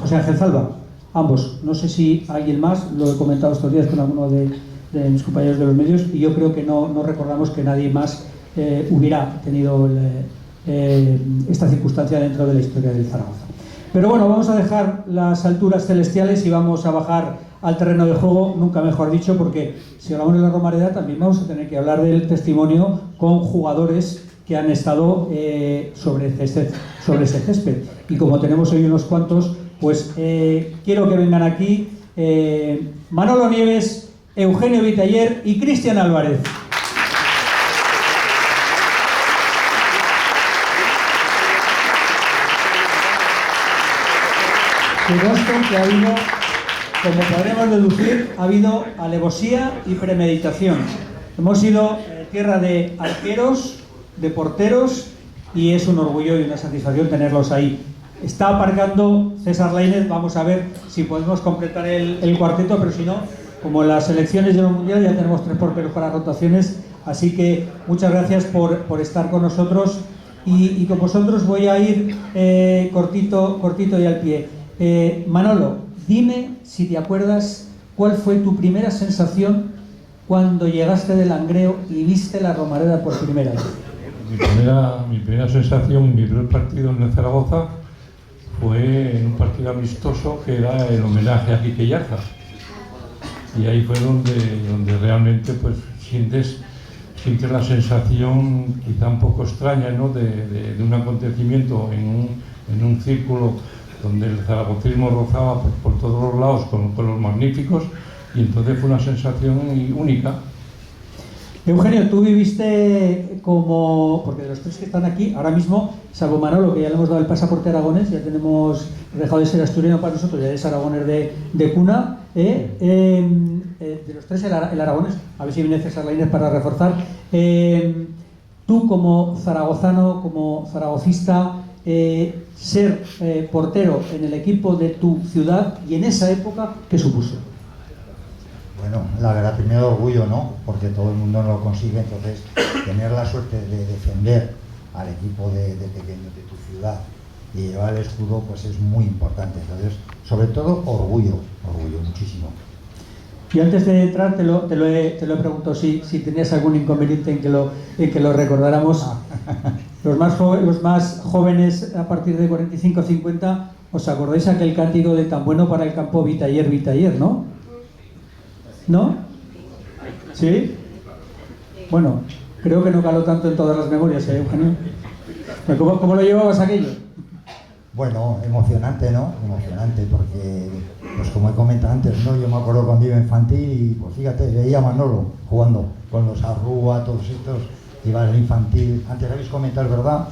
José Ángel Zalba, ambos. No sé si alguien más, lo he comentado estos días con alguno de mis compañeros de los medios, y yo creo que no recordamos que nadie más hubiera tenido esta circunstancia dentro de la historia del Zaragoza. Pero bueno, vamos a dejar las alturas celestiales y vamos a bajar al terreno de juego, nunca mejor dicho, porque si hablamos de la Romareda también vamos a tener que hablar del testimonio con jugadores que han estado sobre ese césped. Y como tenemos hoy unos cuantos, pues quiero que vengan aquí Manolo Nieves, Eugenio Vitaller y Cristian Álvarez. Que consten que ha habido, como podremos deducir, ha habido alevosía y premeditación. Hemos sido tierra de arqueros, de porteros, y es un orgullo y una satisfacción tenerlos ahí. Está aparcando César Lainez, vamos a ver si podemos completar el cuarteto, pero si no, como en las elecciones de los mundiales ya tenemos 3 porteros para rotaciones, así que muchas gracias por estar con nosotros, y con vosotros voy a ir cortito y al pie. Manolo, dime si te acuerdas cuál fue tu primera sensación cuando llegaste de Langreo y viste la Romareda por primera vez. Mi primera sensación, mi primer partido en Zaragoza fue en un partido amistoso que era el homenaje a Quique Yarza, y ahí fue donde realmente pues sientes la sensación quizá un poco extraña, ¿no? de un acontecimiento en un círculo donde el zaragocismo rozaba por todos los lados con los magníficos, y entonces fue una sensación única. Eugenio, tú viviste como, porque de los 3 que están aquí, ahora mismo, salvo Manolo, que ya le hemos dado el pasaporte aragonés, ya tenemos dejado de ser asturiano para nosotros, ya es aragonés de cuna, de los 3 el aragonés, a ver si viene César Lainez para reforzar. Tú como zaragozano, como zaragocista, ser portero en el equipo de tu ciudad y en esa época, ¿qué supuso? Bueno, la verdad, primero orgullo, ¿no? Porque todo el mundo no lo consigue, entonces tener la suerte de defender al equipo de pequeños de tu ciudad y llevar el escudo, pues es muy importante. Entonces, sobre todo, orgullo muchísimo. Y antes de entrar te lo he preguntado si tenías algún inconveniente en que lo recordáramos. Los más jóvenes, a partir de 45 o 50, ¿os acordáis aquel cántico de tan bueno para el campo Vitaller, Vitaller, no? ¿No? ¿Sí? Bueno, creo que no caló tanto en todas las memorias, Eugenio. ¿Cómo lo llevabas aquello? Bueno, emocionante, ¿no? Emocionante, porque, pues como he comentado antes, ¿no? Yo me acuerdo cuando iba infantil y, pues fíjate, veía a Manolo jugando con los Arrúa, todos estos, iba al infantil. Antes habéis comentado, es verdad,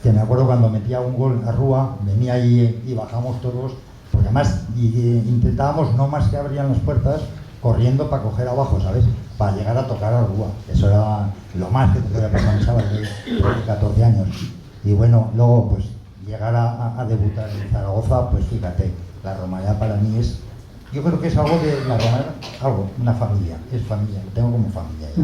que me acuerdo cuando metía un gol Arrúa, venía ahí y bajamos todos, porque además intentábamos no más que abrían las puertas, corriendo para coger abajo, ¿sabes? Para llegar a tocar a Arrúa. Eso era lo más que te podía pasar, ¿sabes? De 14 años. Y bueno, luego, pues, llegar a debutar en Zaragoza, pues fíjate, la Romareda para mí es, yo creo que es algo de la Romareda, una familia, es familia, lo tengo como familia ya.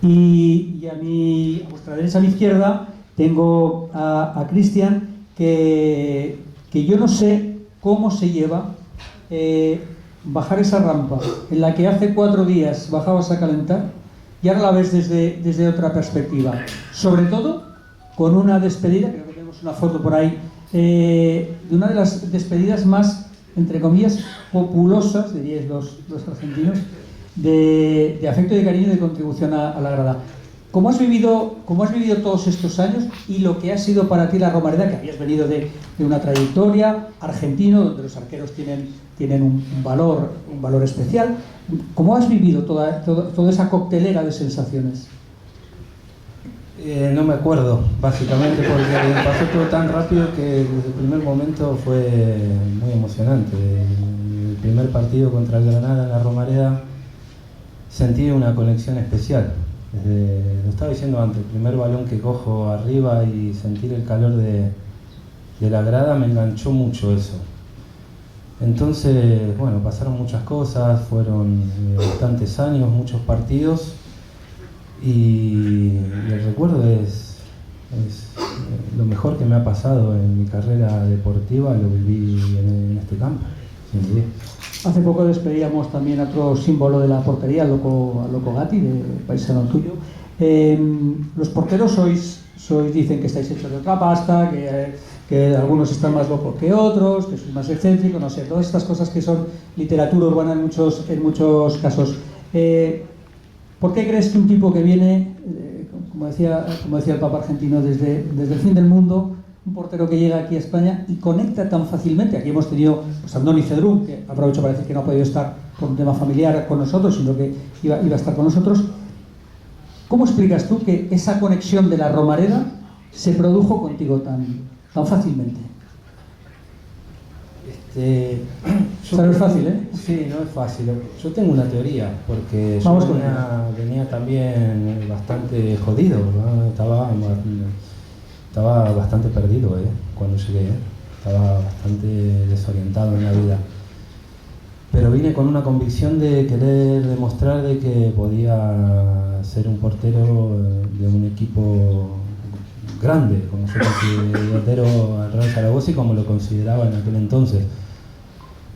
Y a vuestra derecha, a mi izquierda, tengo a Cristian, que yo no sé cómo se lleva bajar esa rampa en la que hace 4 días bajabas a calentar y ahora la ves desde otra perspectiva, sobre todo con una despedida, creo que tenemos una foto por ahí, de una de las despedidas más, entre comillas, populosas, diríais los argentinos, de afecto y de cariño y de contribución a la grada. ¿Cómo has vivido todos estos años y lo que ha sido para ti la Romareda, que habías venido de una trayectoria argentino, donde los arqueros tienen un valor especial? ¿Cómo has vivido toda esa coctelera de sensaciones? No me acuerdo, básicamente, porque pasó todo tan rápido que desde el primer momento fue muy emocionante. El primer partido contra el Granada en la Romareda sentí una conexión especial. Lo estaba diciendo antes, el primer balón que cojo arriba y sentir el calor de la grada me enganchó mucho eso. Entonces, bueno, pasaron muchas cosas, fueron bastantes años, muchos partidos, y el recuerdo es lo mejor que me ha pasado en mi carrera deportiva, lo viví en este campo, sin duda. Hace poco despedíamos también a otro símbolo de la portería, al Loco Gatti, de paisano tuyo. Los porteros dicen que estáis hechos de otra pasta, que que algunos están más locos que otros, que son más excéntricos, no sé, todas estas cosas que son literatura urbana en muchos casos. ¿Por qué crees que un tipo que viene, como decía el Papa argentino, desde el fin del mundo, un portero que llega aquí a España y conecta tan fácilmente? Aquí hemos tenido pues, a Andoni Cedrún, que aprovecho para decir que no ha podido estar por un tema familiar con nosotros, sino que iba a estar con nosotros. ¿Cómo explicas tú que esa conexión de la Romareda se produjo contigo tan fácilmente? No es fácil, ¿eh? Sí, no es fácil. Yo tengo una teoría, porque yo venía también bastante jodido, ¿no? Estaba bastante perdido, cuando llegué, estaba bastante desorientado en la vida. Pero vine con una convicción de querer demostrar de que podía ser un portero de un equipo grande, como se consideró al Real Zaragoza y como lo consideraba en aquel entonces.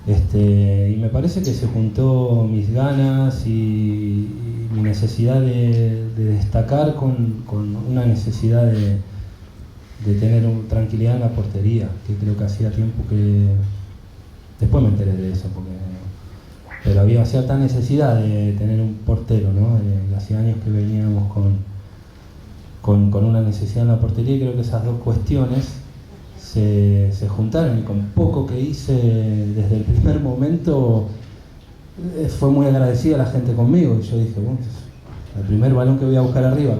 Y me parece que se juntó mis ganas y mi necesidad de destacar con una necesidad de tener tranquilidad en la portería, que creo que hacía tiempo que... Después me enteré de eso, pero había cierta necesidad de tener un portero, ¿no? Hacía años que veníamos con una necesidad en la portería y creo que esas dos cuestiones se juntaron, y con poco que hice desde el primer momento fue muy agradecida la gente conmigo, y yo dije, bueno, el primer balón que voy a buscar arriba,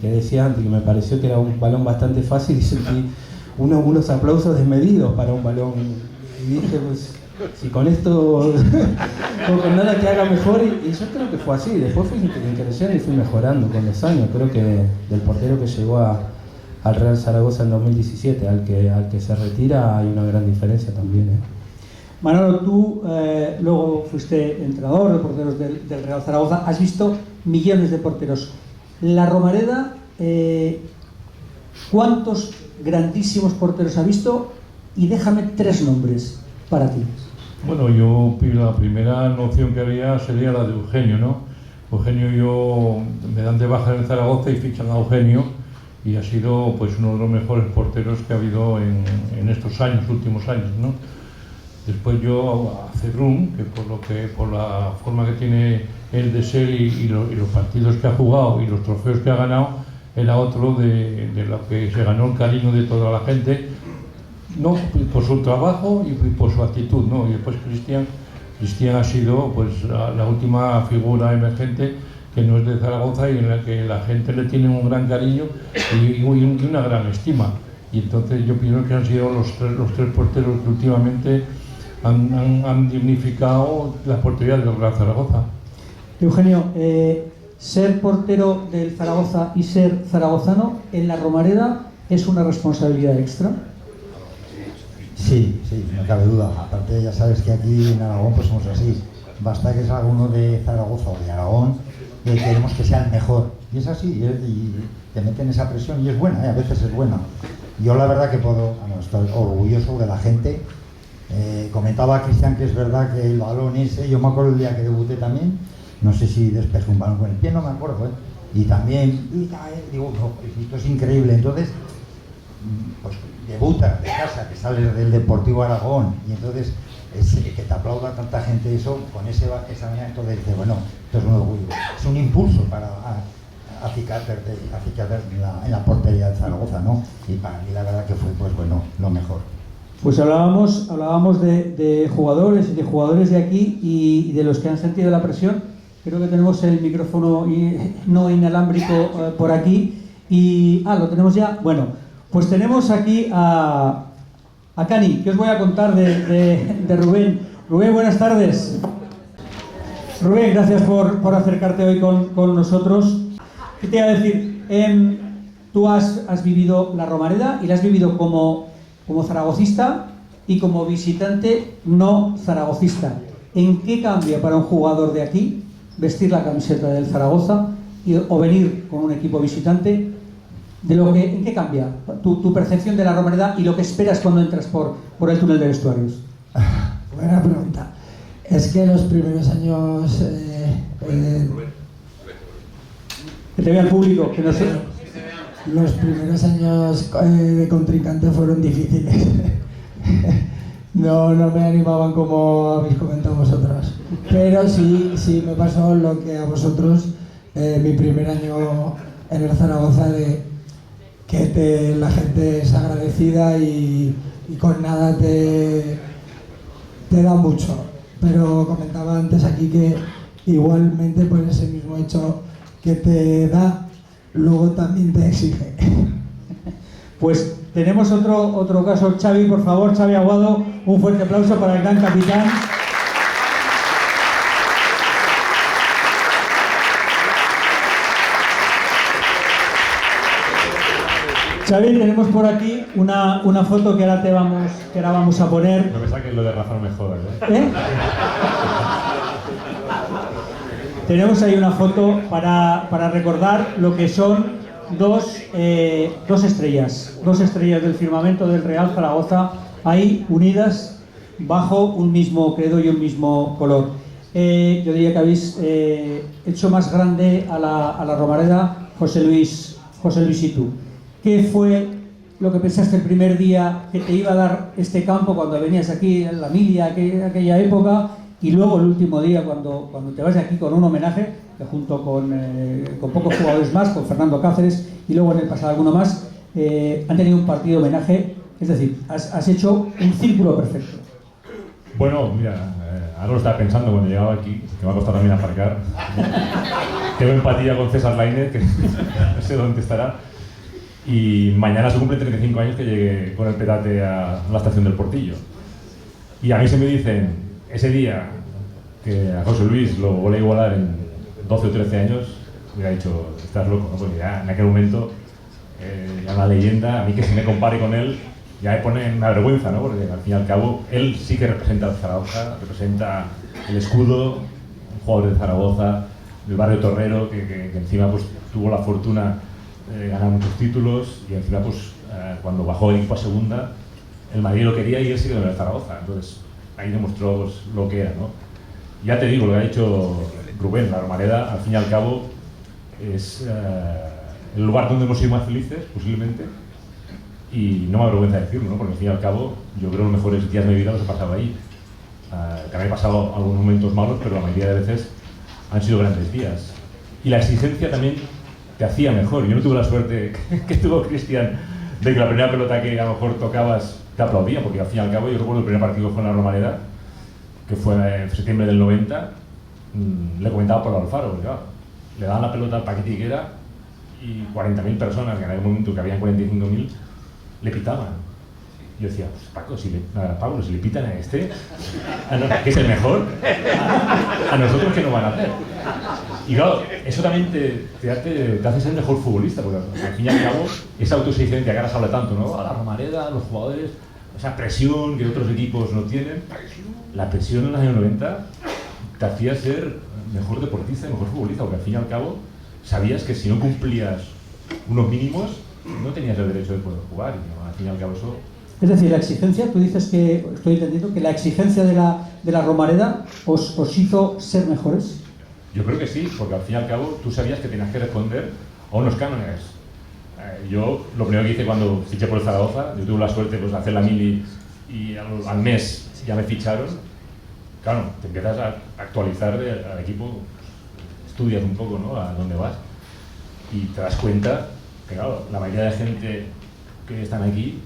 que decía antes, que me pareció que era un balón bastante fácil, y sentí unos aplausos desmedidos para un balón, y dije, pues si con esto con nada que haga mejor, y yo creo que fue así. Después fui creciendo y fui mejorando con los años. Creo que del portero que llegó al Real Zaragoza en 2017 al que se retira hay una gran diferencia también, Manolo, tú luego fuiste entrenador de porteros del Real Zaragoza, has visto millones de porteros. La Romareda, ¿cuántos grandísimos porteros ha visto? Y déjame 3 nombres para ti. Bueno, la primera noción que había sería la de Eugenio, ¿no? Eugenio, me dan de baja en Zaragoza y fichan a Eugenio, y ha sido pues uno de los mejores porteros que ha habido en estos últimos años, ¿no? Después a Cedrún, que por la forma que tiene él de ser y los partidos que ha jugado y los trofeos que ha ganado, era otro de lo que se ganó el cariño de toda la gente, no por su trabajo y por su actitud, ¿no? Y después Cristian ha sido pues la última figura emergente que no es de Zaragoza y en la que la gente le tiene un gran cariño y una gran estima. Y entonces yo pienso que han sido los tres porteros que últimamente han dignificado la portería del Real Zaragoza. Eugenio, ser portero del Zaragoza y ser zaragozano en la Romareda es una responsabilidad extra. Sí, no cabe duda. Aparte, ya sabes que aquí en Aragón pues somos así. Basta que salga uno de Zaragoza o de Aragón y queremos que sea el mejor. Y es así, y te meten esa presión y es buena, a veces es buena. Yo la verdad que estoy orgulloso de la gente. Comentaba Cristian que es verdad que el balón ese, yo me acuerdo el día que debuté también, no sé si despejé un balón con el pie, no me acuerdo, y también, digo, no, esto es increíble. Entonces, pues debutas de casa, que sales del Deportivo Aragón, y entonces que te aplauda tanta gente, eso, con esa manera, entonces dices, bueno, esto es un orgullo, es un impulso para acicatarte en la portería de Zaragoza, ¿no? Y para mí la verdad que fue, pues bueno, lo mejor. Pues hablábamos de jugadores y de jugadores de aquí y de los que han sentido la presión. Creo que tenemos el micrófono no inalámbrico por aquí. ¿Lo tenemos ya? Bueno, pues tenemos aquí a Cani. ¿Qué os voy a contar de Rubén? Rubén, buenas tardes. Rubén, gracias por acercarte hoy con nosotros. ¿Qué te iba a decir? Tú has vivido la Romareda y la has vivido como zaragocista y como visitante no zaragocista. ¿En qué cambia para un jugador de aquí vestir la camiseta del Zaragoza o venir con un equipo visitante? ¿En qué cambia tu percepción de la Romareda y lo que esperas cuando entras por el túnel de vestuarios? Buena pregunta. Es que los primeros años... que te vea el público, que no sé. Los primeros años de contrincante fueron difíciles. No me animaban como habéis comentado vosotros. Pero sí me pasó lo que a vosotros, mi primer año en el Zaragoza, de que la gente es agradecida y con nada te da mucho. Pero comentaba antes aquí que igualmente por ese mismo hecho que te da, luego también te exige. Pues tenemos otro caso. Xavi, por favor, Xavi Aguado, un fuerte aplauso para el gran capitán. Xavi, tenemos por aquí una foto que ahora vamos a poner. No me saques lo de razón mejor, ¿eh? Tenemos ahí una foto para recordar lo que son dos estrellas del firmamento del Real Zaragoza, ahí unidas bajo un mismo credo y un mismo color. Yo diría que habéis hecho más grande a la Romareda, José Luis y tú. ¿Qué fue lo que pensaste el primer día que te iba a dar este campo cuando venías aquí en la Milia, aquella época, y luego el último día cuando te vas de aquí con un homenaje, que junto con pocos jugadores más, con Fernando Cáceres y luego en el pasado alguno más, han tenido un partido homenaje? Es decir, has hecho un círculo perfecto. Bueno, mira, ahora lo estaba pensando cuando llegaba aquí, que me ha costado también aparcar. Tengo empatía con César Lainez, que no sé dónde estará. Y mañana se cumplen 35 años que llegué con el petate a la estación del Portillo. Y a mí se me dicen, ese día que a José Luis lo volé a igualar en 12 o 13 años, me ha dicho, estás loco, ¿no? Porque ya en aquel momento, ya la leyenda, a mí que se me compare con él, ya me pone una vergüenza, ¿no? Porque al fin y al cabo, él sí que representa al Zaragoza, representa el escudo, un jugador de Zaragoza, del barrio torrero, que encima pues tuvo la fortuna de ganar muchos títulos, y encima pues cuando bajó el equipo a segunda, el Madrid lo quería y él sí que lo era el Zaragoza. Entonces ahí demostró pues, lo que era, ¿no? Ya te digo, lo que ha dicho Rubén, la Romareda, al fin y al cabo, es el lugar donde hemos sido más felices, posiblemente, y no me avergüenza decirlo, ¿no? Porque al fin y al cabo, yo creo que los mejores días de mi vida los he pasado ahí. También he pasado algunos momentos malos, pero la mayoría de veces han sido grandes días. Y la exigencia también te hacía mejor. Yo no tuve la suerte que tuvo Cristian, de que la primera pelota que a lo mejor tocabas te aplaudía, porque al fin y al cabo yo recuerdo el primer partido fue en la Romareda, que fue en septiembre del 90, le comentaba por Alfaro, porque claro, le daban la pelota al Paquete Higuera y 40.000 personas, que en aquel momento que habían 45.000, le pitaban. Yo decía, pues Pablo, si le pitan a este, que es el mejor, a nosotros ¿qué nos van a hacer? Y claro, eso también te hace ser mejor futbolista, porque al fin y al cabo, esa autoexigencia que ahora se habla tanto, ¿no? A la Romareda, a los jugadores, esa presión que otros equipos no tienen, la presión en los años 90 te hacía ser mejor deportista y mejor futbolista, porque al fin y al cabo sabías que si no cumplías unos mínimos, no tenías el derecho de poder jugar, y al fin y al cabo eso... Es decir, la exigencia, tú dices que, estoy entendiendo, que la exigencia de la Romareda os hizo ser mejores. Yo creo que sí, porque al fin y al cabo tú sabías que tenías que responder a unos cánones. Yo lo primero que hice cuando fiché por el Zaragoza, yo tuve la suerte pues, de hacer la mili y al mes ya me ficharon. Claro, te empiezas a actualizar al equipo, estudias un poco, ¿no? A dónde vas y te das cuenta que claro, la mayoría de gente que están aquí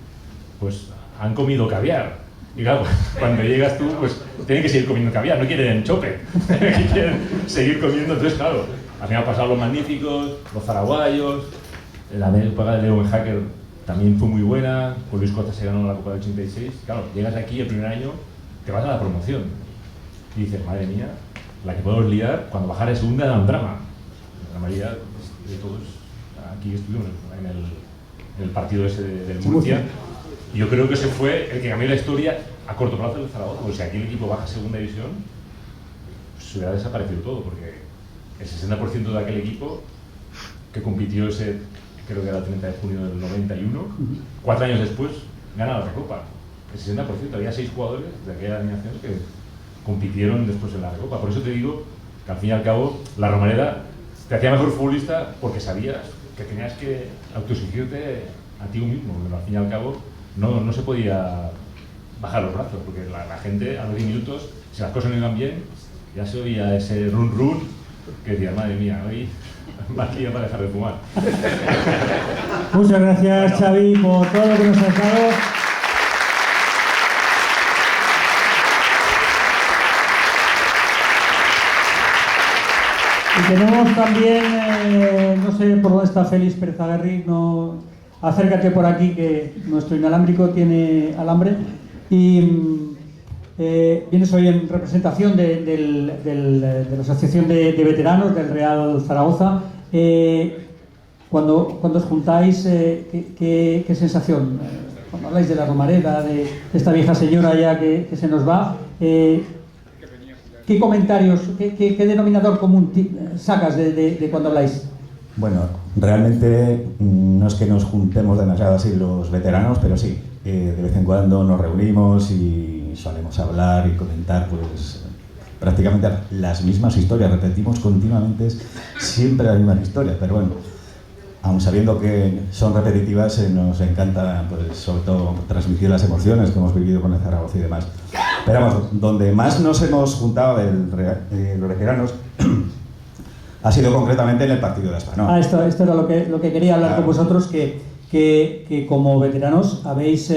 pues han comido caviar. Y claro, cuando llegas tú, pues tienen que seguir comiendo caviar, no quieren chope, quieren seguir comiendo. Entonces, claro, al final han pasado los magníficos, los zaraguayos, la época de Leo Hacker también fue muy buena, con Luis Costa se ganó la Copa del 86. Claro, llegas aquí el primer año, te vas a la promoción y dices, madre mía, la que podemos liar, cuando bajar de segunda era un drama. La mayoría de todos aquí estuvimos en el partido ese del Murcia. Y yo creo que ese fue el que cambió la historia a corto plazo del Zaragoza, porque si aquí el equipo baja a segunda división, pues se hubiera desaparecido todo, porque el 60% de aquel equipo que compitió ese, creo que era el 30 de junio del 91, 4 años después gana la Recopa. El 60%, había 6 jugadores de aquella alineación que compitieron después en la Recopa. Por eso te digo que al fin y al cabo la Romareda te hacía mejor futbolista porque sabías que tenías que autoexigirte a ti mismo, pero al fin y al cabo no se podía bajar los brazos, porque la gente a los 10 minutos, si las cosas no iban bien, ya se oía ese run que decía, madre mía, hoy más día para dejar de fumar. Muchas gracias, Xavi, por todo lo que nos has dado. Y tenemos también, no sé por dónde está Félix Pérez Aguerri, no, acércate por aquí que nuestro inalámbrico tiene alambre. Y vienes hoy en representación de la Asociación de Veteranos del Real Zaragoza. Cuando os juntáis, ¿qué sensación? Cuando habláis de la Romareda, de esta vieja señora ya que se nos va, ¿qué comentarios, qué denominador común sacas de cuando habláis? Bueno, realmente no es que nos juntemos demasiado así los veteranos, pero sí, de vez en cuando nos reunimos y solemos hablar y comentar pues prácticamente las mismas historias, repetimos continuamente siempre las mismas historias, pero bueno, aun sabiendo que son repetitivas, nos encanta pues sobre todo transmitir las emociones que hemos vivido con el Zaragoza y demás. Pero vamos, donde más nos hemos juntado los veteranos ha sido concretamente en el partido de Aspanoa. Esto era lo que quería hablar con vosotros, que como veteranos habéis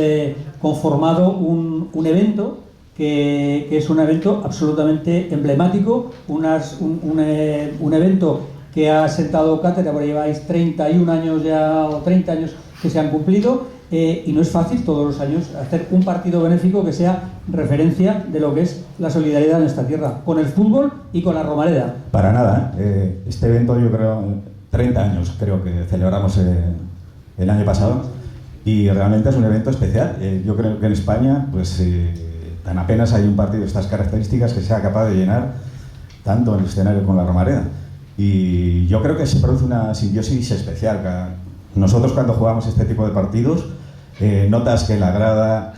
conformado un evento que es un evento absolutamente emblemático, un evento que ha sentado cátedra, porque lleváis 31 años ya, o 30 años que se han cumplido, y no es fácil todos los años hacer un partido benéfico que sea referencia de lo que es la solidaridad en esta tierra, con el fútbol y con la Romareda. Para nada, este evento yo creo, 30 años creo que celebramos el año pasado, y realmente es un evento especial. Yo creo que en España pues tan apenas hay un partido de estas características que sea capaz de llenar tanto el escenario con la Romareda. Y yo creo que se produce una simbiosis especial. Nosotros cuando jugamos este tipo de partidos, notas que la grada,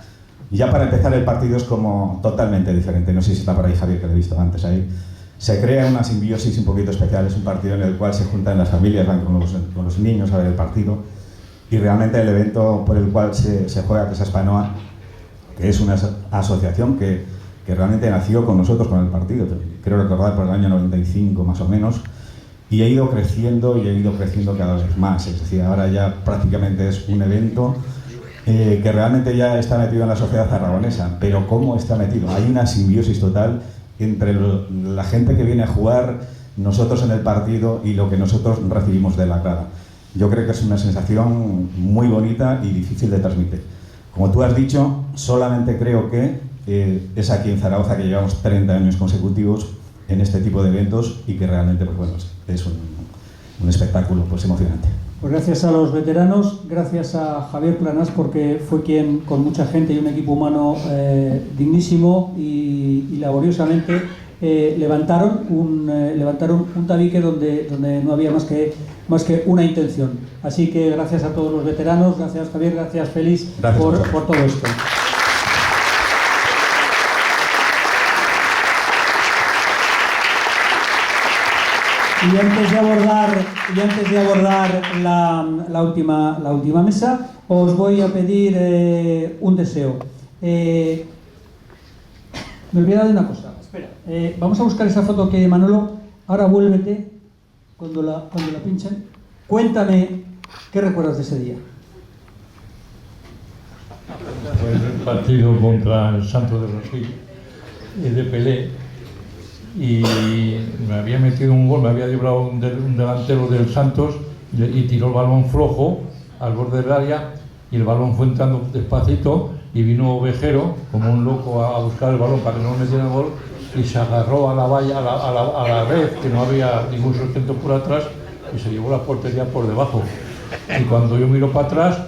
ya para empezar el partido es como totalmente diferente. No sé si está por ahí Javier, que lo he visto antes ahí. Se crea una simbiosis un poquito especial. Es un partido en el cual se juntan las familias, van con los niños a ver el partido. Y realmente el evento por el cual se juega, que es Aspanoa, que es una asociación que realmente nació con nosotros, con el partido. Creo recordar por el año 95 más o menos. Y ha ido creciendo cada vez más. Es decir, ahora ya prácticamente es un evento que realmente ya está metido en la sociedad aragonesa. Pero ¿cómo está metido? Hay una simbiosis total entre la gente que viene a jugar, nosotros en el partido y lo que nosotros recibimos de la grada. Yo creo que es una sensación muy bonita y difícil de transmitir. Como tú has dicho, solamente creo que es aquí en Zaragoza que llevamos 30 años consecutivos en este tipo de eventos y que realmente pues bueno, es un espectáculo pues emocionante. Pues gracias a los veteranos, gracias a Javier Planás, porque fue quien con mucha gente y un equipo humano dignísimo y laboriosamente levantaron un tabique donde no había más que una intención. Así que gracias a todos los veteranos, gracias Javier, gracias Félix por todo esto. Y antes de abordar la última mesa, os voy a pedir un deseo. Me he olvidado de una cosa. Espera, vamos a buscar esa foto que hay de Manolo. Ahora vuélvete cuando la pinchen. Cuéntame qué recuerdas de ese día. Fue el partido contra el Santos de Brasil y de Pelé. Y me había metido un gol, me había librado un delantero del Santos y tiró el balón flojo al borde del área y el balón fue entrando despacito y vino Ovejero como un loco a buscar el balón para que no me metiera el gol y se agarró a la valla, a la red, que no había ningún sustento por atrás, y se llevó la portería por debajo. Y cuando yo miro para atrás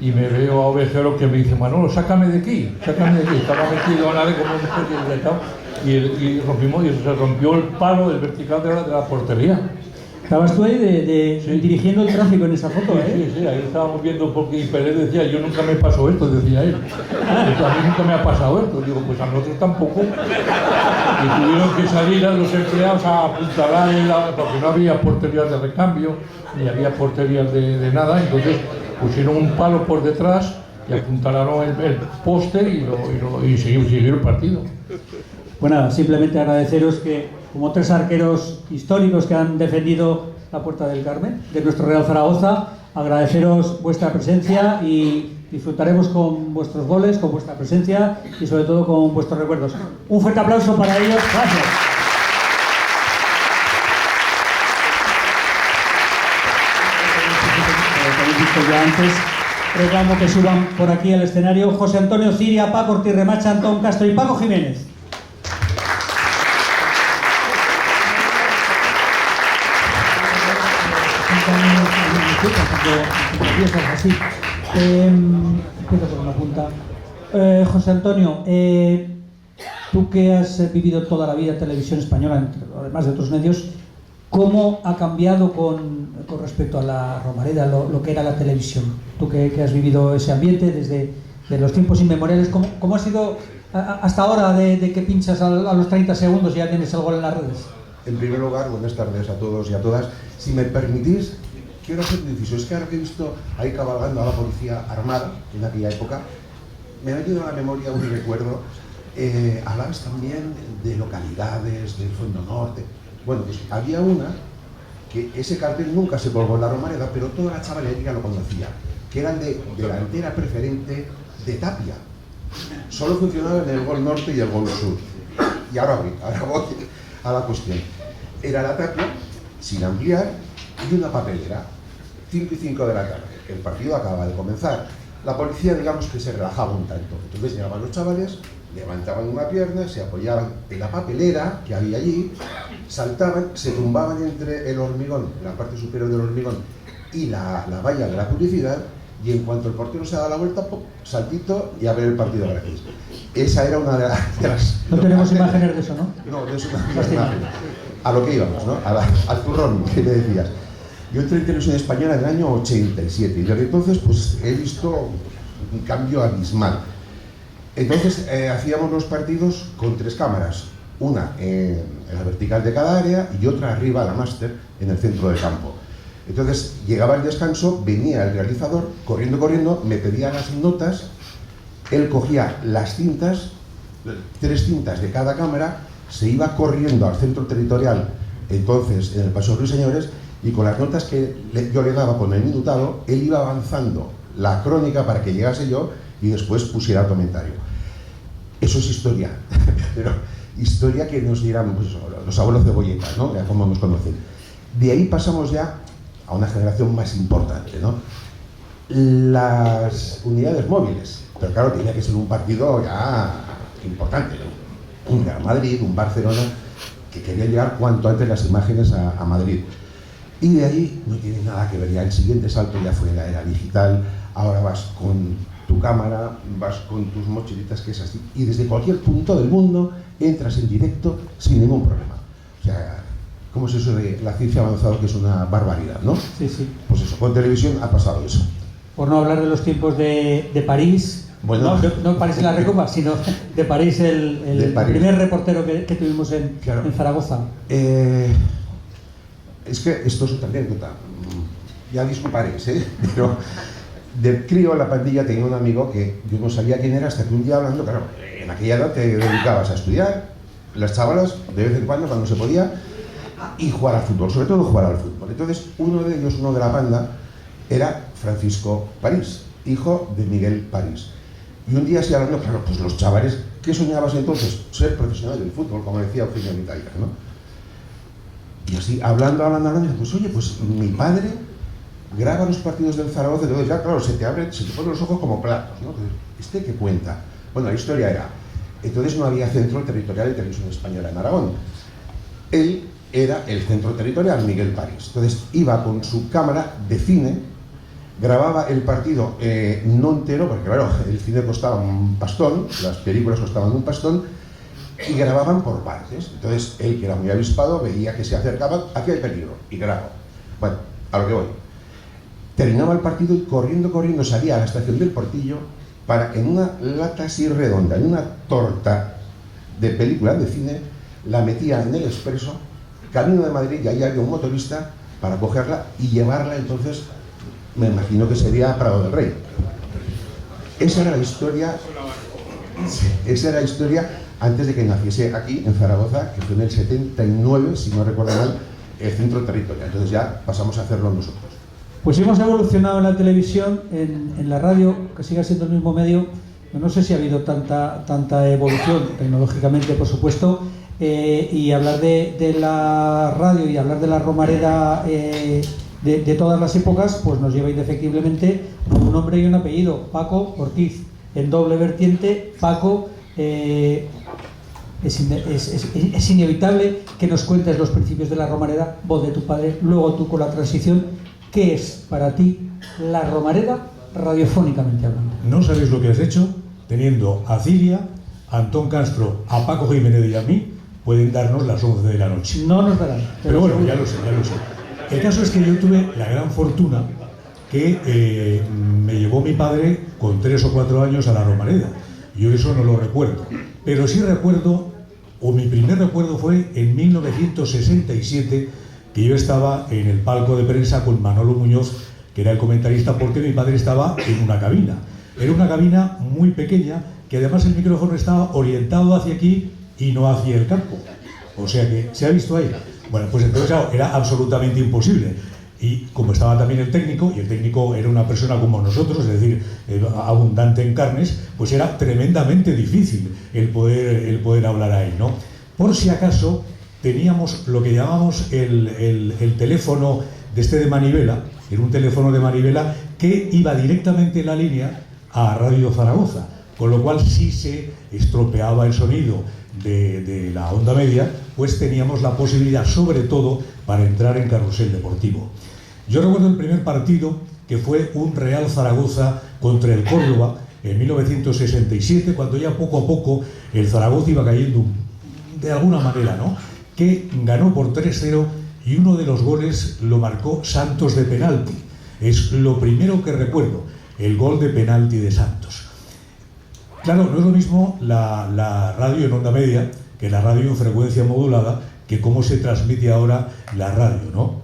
y me veo a Ovejero que me dice, Manolo, sácame de aquí, estaba metido en la red como un poco y se rompió el palo del vertical de la portería. Estabas tú ahí dirigiendo el tráfico en esa foto, ¿eh? Sí, ahí estábamos viendo porque Pérez decía, yo nunca me pasó esto, decía él. A mí nunca me ha pasado esto. Digo, pues a nosotros tampoco. Y tuvieron que salir a los empleados a apuntalar, porque no había porterías de recambio, ni había porterías de nada, entonces pusieron un palo por detrás y apuntalaron el poste y siguió el partido. Bueno, simplemente agradeceros que, como 3 arqueros históricos que han defendido la Puerta del Carmen, de nuestro Real Zaragoza, agradeceros vuestra presencia y disfrutaremos con vuestros goles, con vuestra presencia y sobre todo con vuestros recuerdos. Un fuerte aplauso para ellos. Gracias. Como he visto ya antes, reclamo que suban por aquí al escenario José Antonio Ciria, Paco Ortiz Remacha, Antón Castro y Paco Jiménez. Así. Empiezo por una punta. José Antonio, tú que has vivido toda la vida en televisión española, además de otros medios, ¿cómo ha cambiado con respecto a la Romareda lo que era la televisión? Tú que has vivido ese ambiente desde los tiempos inmemoriales, ¿cómo ha sido hasta ahora de que pinchas a los 30 segundos y ya tienes el gol en las redes? En primer lugar, buenas tardes a todos y a todas. Si me permitís, quiero hacer un inciso. Es que ahora que he visto ahí cabalgando a la policía armada en aquella época, me ha venido a la memoria un recuerdo. Hablabas también de localidades, del Fondo Norte. Bueno, pues había una que ese cartel nunca se colgó en la Romareda, pero toda la chavalería lo conocía, que era el de delantera preferente de Tapia. Solo funcionaba en el gol norte y el gol sur. Y ahora voy a la cuestión. Era la Tapia, sin ampliar, y una papelera, 5 y 5 de la tarde. El partido acaba de comenzar. La policía, digamos que se relajaba un tanto. Entonces llegaban los chavales, levantaban una pierna, se apoyaban en la papelera que había allí, saltaban, se tumbaban entre el hormigón, la parte superior del hormigón, y la valla de la publicidad, y en cuanto el portero se daba la vuelta, ¡pum!, saltito y a ver el partido gratis. Esa era una de las... No tenemos imágenes de eso, ¿no? No, de eso no tenemos imágenes. A lo que íbamos, ¿no? Al turrón que me decías. Yo entré en televisión española en el año 87 y desde entonces pues he visto un cambio abismal. Entonces hacíamos los partidos con 3 cámaras, una en la vertical de cada área y otra arriba, la máster, en el centro del campo. Entonces llegaba el descanso, venía el realizador, corriendo, me pedía las notas, él cogía las cintas, 3 cintas de cada cámara, se iba corriendo al centro territorial, entonces en el Paseo Ruiseñores, y con las notas que yo le daba con el minutado, él iba avanzando la crónica para que llegase yo y después pusiera el comentario. Eso es historia, pero historia que nos dirán pues, los abuelos de Boyeta, ¿no? Ya como nos conocen. De ahí pasamos ya a una generación más importante, ¿no? Las unidades móviles, pero claro, tenía que ser un partido ya importante, ¿no? Un Real Madrid, un Barcelona, que quería llegar cuanto antes las imágenes a Madrid. Y de ahí no tiene nada que ver, ya el siguiente salto ya fue la era digital, ahora vas con tu cámara, vas con tus mochilitas, que es así, y desde cualquier punto del mundo entras en directo sin ningún problema. O sea, ¿cómo es eso de la ciencia avanzada, que es una barbaridad, ¿no? Sí, sí. Pues eso, con televisión ha pasado eso. Por no hablar de los tiempos de París, bueno, no París en la Recopa, sino de París, el primer reportero que tuvimos en Zaragoza. Es que esto es otra anécdota, ya disculparéis, pero de crío en la pandilla tenía un amigo que yo no sabía quién era hasta que un día hablando, claro, en aquella edad te dedicabas a estudiar, las chavalas de vez en cuando se podía, y jugar al fútbol, sobre todo jugar al fútbol. Entonces uno de ellos, uno de la banda, era Francisco París, hijo de Miguel París. Y un día así hablando, claro, pues los chavales, ¿qué soñabas entonces? Ser profesional del fútbol, como decía Eugenio Vitalla, ¿no? Y así, hablando, pues oye, pues mi padre graba los partidos del Zaragoza, entonces ya, claro, se te ponen los ojos como platos, ¿no? ¿Este qué cuenta? Bueno, la historia era, entonces no había centro territorial de televisión española en Aragón. Él era el centro territorial, Miguel París. Entonces iba con su cámara de cine, grababa el partido no entero, porque claro, el cine costaba un pastón, las películas costaban un pastón, y grababan por partes. Entonces él, que era muy avispado, veía que se acercaban, aquí hay peligro, y grababa. Bueno, a lo que voy. Terminaba el partido y corriendo salía a la estación del Portillo para, en una lata así redonda, en una torta de película de cine, la metía en el expreso, camino de Madrid, y ahí había un motorista para cogerla y llevarla. Entonces me imagino que sería Prado del Rey. Esa era la historia antes de que naciese aquí en Zaragoza, que fue en el 79, si no recuerdo mal, el centro territorial. Entonces ya pasamos a hacerlo nosotros. Pues hemos evolucionado en la televisión, en la radio, que siga siendo el mismo medio. No sé si ha habido tanta evolución, tecnológicamente por supuesto, y hablar de la radio y hablar de la Romareda de todas las épocas, pues nos lleva indefectiblemente a un nombre y un apellido, Paco Ortiz. En doble vertiente, Paco, es inevitable que nos cuentes los principios de la Romareda, voz de tu padre, luego tú con la transición. ¿Qué es para ti la Romareda radiofónicamente hablando? No sabéis lo que has hecho, teniendo a Cilia, a Antón Castro, a Paco Jiménez y a mí, pueden darnos las 11 de la noche. No nos darán. Pero bueno, ya lo sé. El caso es que yo tuve la gran fortuna que me llevó mi padre con 3 o 4 años a la Romareda. Yo eso no lo recuerdo. Pero sí recuerdo, o mi primer recuerdo fue en 1967, que yo estaba en el palco de prensa con Manolo Muñoz, que era el comentarista, porque mi padre estaba en una cabina. Era una cabina muy pequeña, que además el micrófono estaba orientado hacia aquí y no hacia el campo. O sea que, ¿se ha visto ahí? Bueno, pues entonces claro, era absolutamente imposible. Y como estaba también el técnico, y el técnico era una persona como nosotros, es decir, abundante en carnes, pues era tremendamente difícil el poder hablar ahí, ¿no? Por si acaso, teníamos lo que llamamos el teléfono de manivela, era un teléfono de manivela que iba directamente en la línea a Radio Zaragoza, con lo cual si se estropeaba el sonido de la onda media, pues teníamos la posibilidad, sobre todo, para entrar en carrusel deportivo. Yo recuerdo el primer partido, que fue un Real Zaragoza contra el Córdoba, en 1967, cuando ya poco a poco el Zaragoza iba cayendo de alguna manera, ¿no? Que ganó por 3-0 y uno de los goles lo marcó Santos de penalti. Es lo primero que recuerdo, el gol de penalti de Santos. Claro, no es lo mismo la radio en onda media que la radio en frecuencia modulada, que cómo se transmite ahora la radio, ¿no?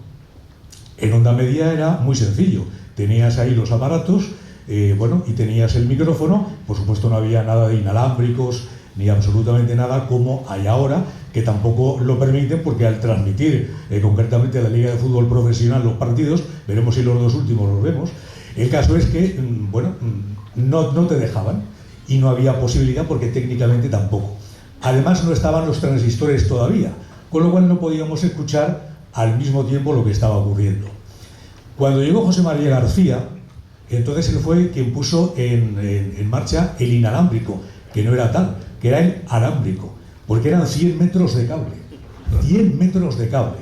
En onda media era muy sencillo, tenías ahí los aparatos, y tenías el micrófono, por supuesto no había nada de inalámbricos, ni absolutamente nada como hay ahora, que tampoco lo permiten, porque al transmitir concretamente la Liga de Fútbol Profesional los partidos, veremos si los dos últimos los vemos, el caso es que, no te dejaban y no había posibilidad porque técnicamente tampoco. Además no estaban los transistores todavía, con lo cual no podíamos escuchar al mismo tiempo lo que estaba ocurriendo. Cuando llegó José María García, entonces él fue quien puso en marcha el inalámbrico, que no era tal, que era el alámbrico, porque eran 100 metros de cable, 100 metros de cable,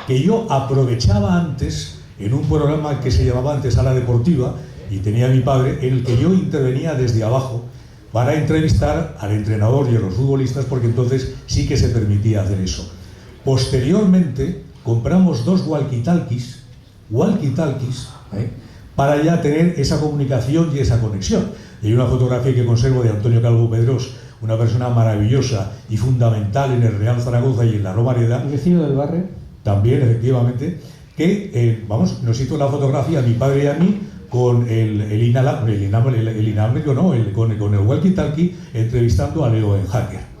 que yo aprovechaba antes en un programa que se llamaba antes Sala Deportiva, y tenía a mi padre, en el que yo intervenía desde abajo para entrevistar al entrenador y a los futbolistas, porque entonces sí que se permitía hacer eso. Posteriormente compramos 2 walkie-talkies, para ya tener esa comunicación y esa conexión. Y hay una fotografía que conservo de Antonio Calvo Pedrós, una persona maravillosa y fundamental en el Real Zaragoza y en la Romareda. ¿El vecino del barrio? También, efectivamente, que, nos hizo la fotografía a mi padre y a mí con el inalámbrico, con el walkie-talkie, entrevistando a Leo en Hacker.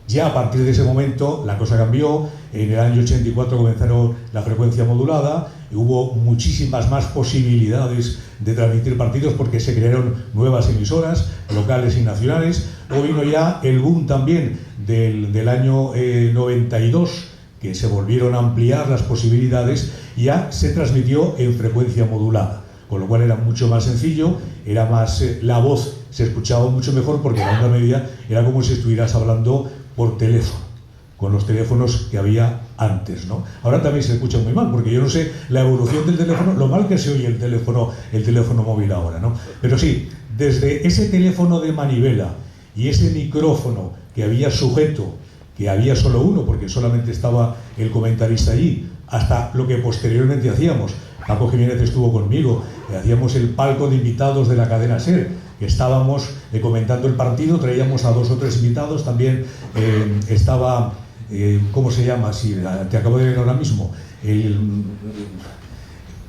Ya a partir de ese momento la cosa cambió, en el año 84 comenzaron la frecuencia modulada, y hubo muchísimas más posibilidades de transmitir partidos porque se crearon nuevas emisoras, locales y nacionales. Luego vino ya el boom también del año 92, que se volvieron a ampliar las posibilidades, y ya se transmitió en frecuencia modulada, con lo cual era mucho más sencillo, era más, la voz se escuchaba mucho mejor, porque la onda media era como si estuvieras hablando por teléfono, con los teléfonos que había antes, ¿no? Ahora también se escucha muy mal, porque yo no sé la evolución del teléfono, lo mal que se oye el teléfono móvil ahora, ¿no? Pero sí, desde ese teléfono de manivela y ese micrófono que había sujeto, que había solo uno, porque solamente estaba el comentarista allí, hasta lo que posteriormente hacíamos. Paco Jiménez estuvo conmigo, hacíamos el palco de invitados de la cadena SER, que estábamos comentando el partido, traíamos a 2 o 3 invitados, también estaba, ¿cómo se llama? Sí, te acabo de ver ahora mismo,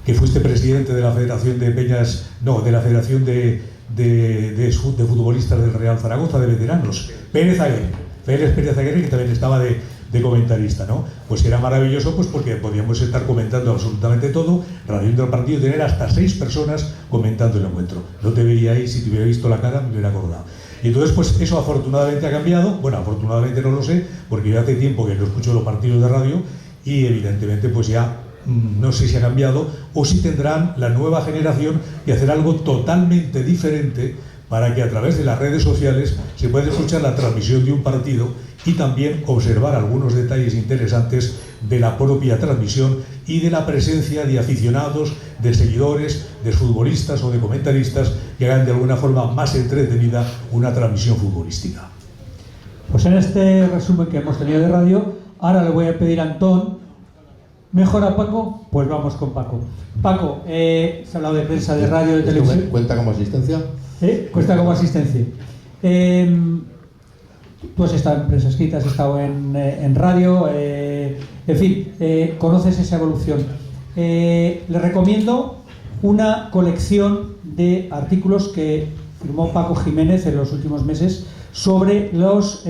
que fuiste presidente de la Federación de Peñas, no, de la Federación de futbolistas del Real Zaragoza, de veteranos, Pérez Aguirre, que también estaba de comentarista, ¿no? Pues era maravilloso, pues porque podíamos estar comentando absolutamente todo, radiando el partido y tener hasta 6 personas comentando el encuentro. No te veíais, si te hubiera visto la cara, me hubiera acordado. Y entonces, pues eso afortunadamente ha cambiado. Bueno, afortunadamente no lo sé, porque yo hace tiempo que no escucho los partidos de radio y evidentemente pues ya no sé si ha cambiado o si tendrán la nueva generación que hacer algo totalmente diferente para que a través de las redes sociales se pueda escuchar la transmisión de un partido y también observar algunos detalles interesantes de la propia transmisión y de la presencia de aficionados, de seguidores, de futbolistas o de comentaristas que hagan de alguna forma más entretenida una transmisión futbolística. Pues en este resumen que hemos tenido de radio, ahora le voy a pedir a Antón. ¿Mejor a Paco? Pues vamos con Paco. Paco, se ha hablado de prensa, de radio, de televisión. ¿Cuenta como asistencia? Cuenta como asistencia. Tú has estado en prensa escrita, has estado en radio, en fin, conoces esa evolución. Le recomiendo una colección de artículos que firmó Paco Jiménez en los últimos meses sobre los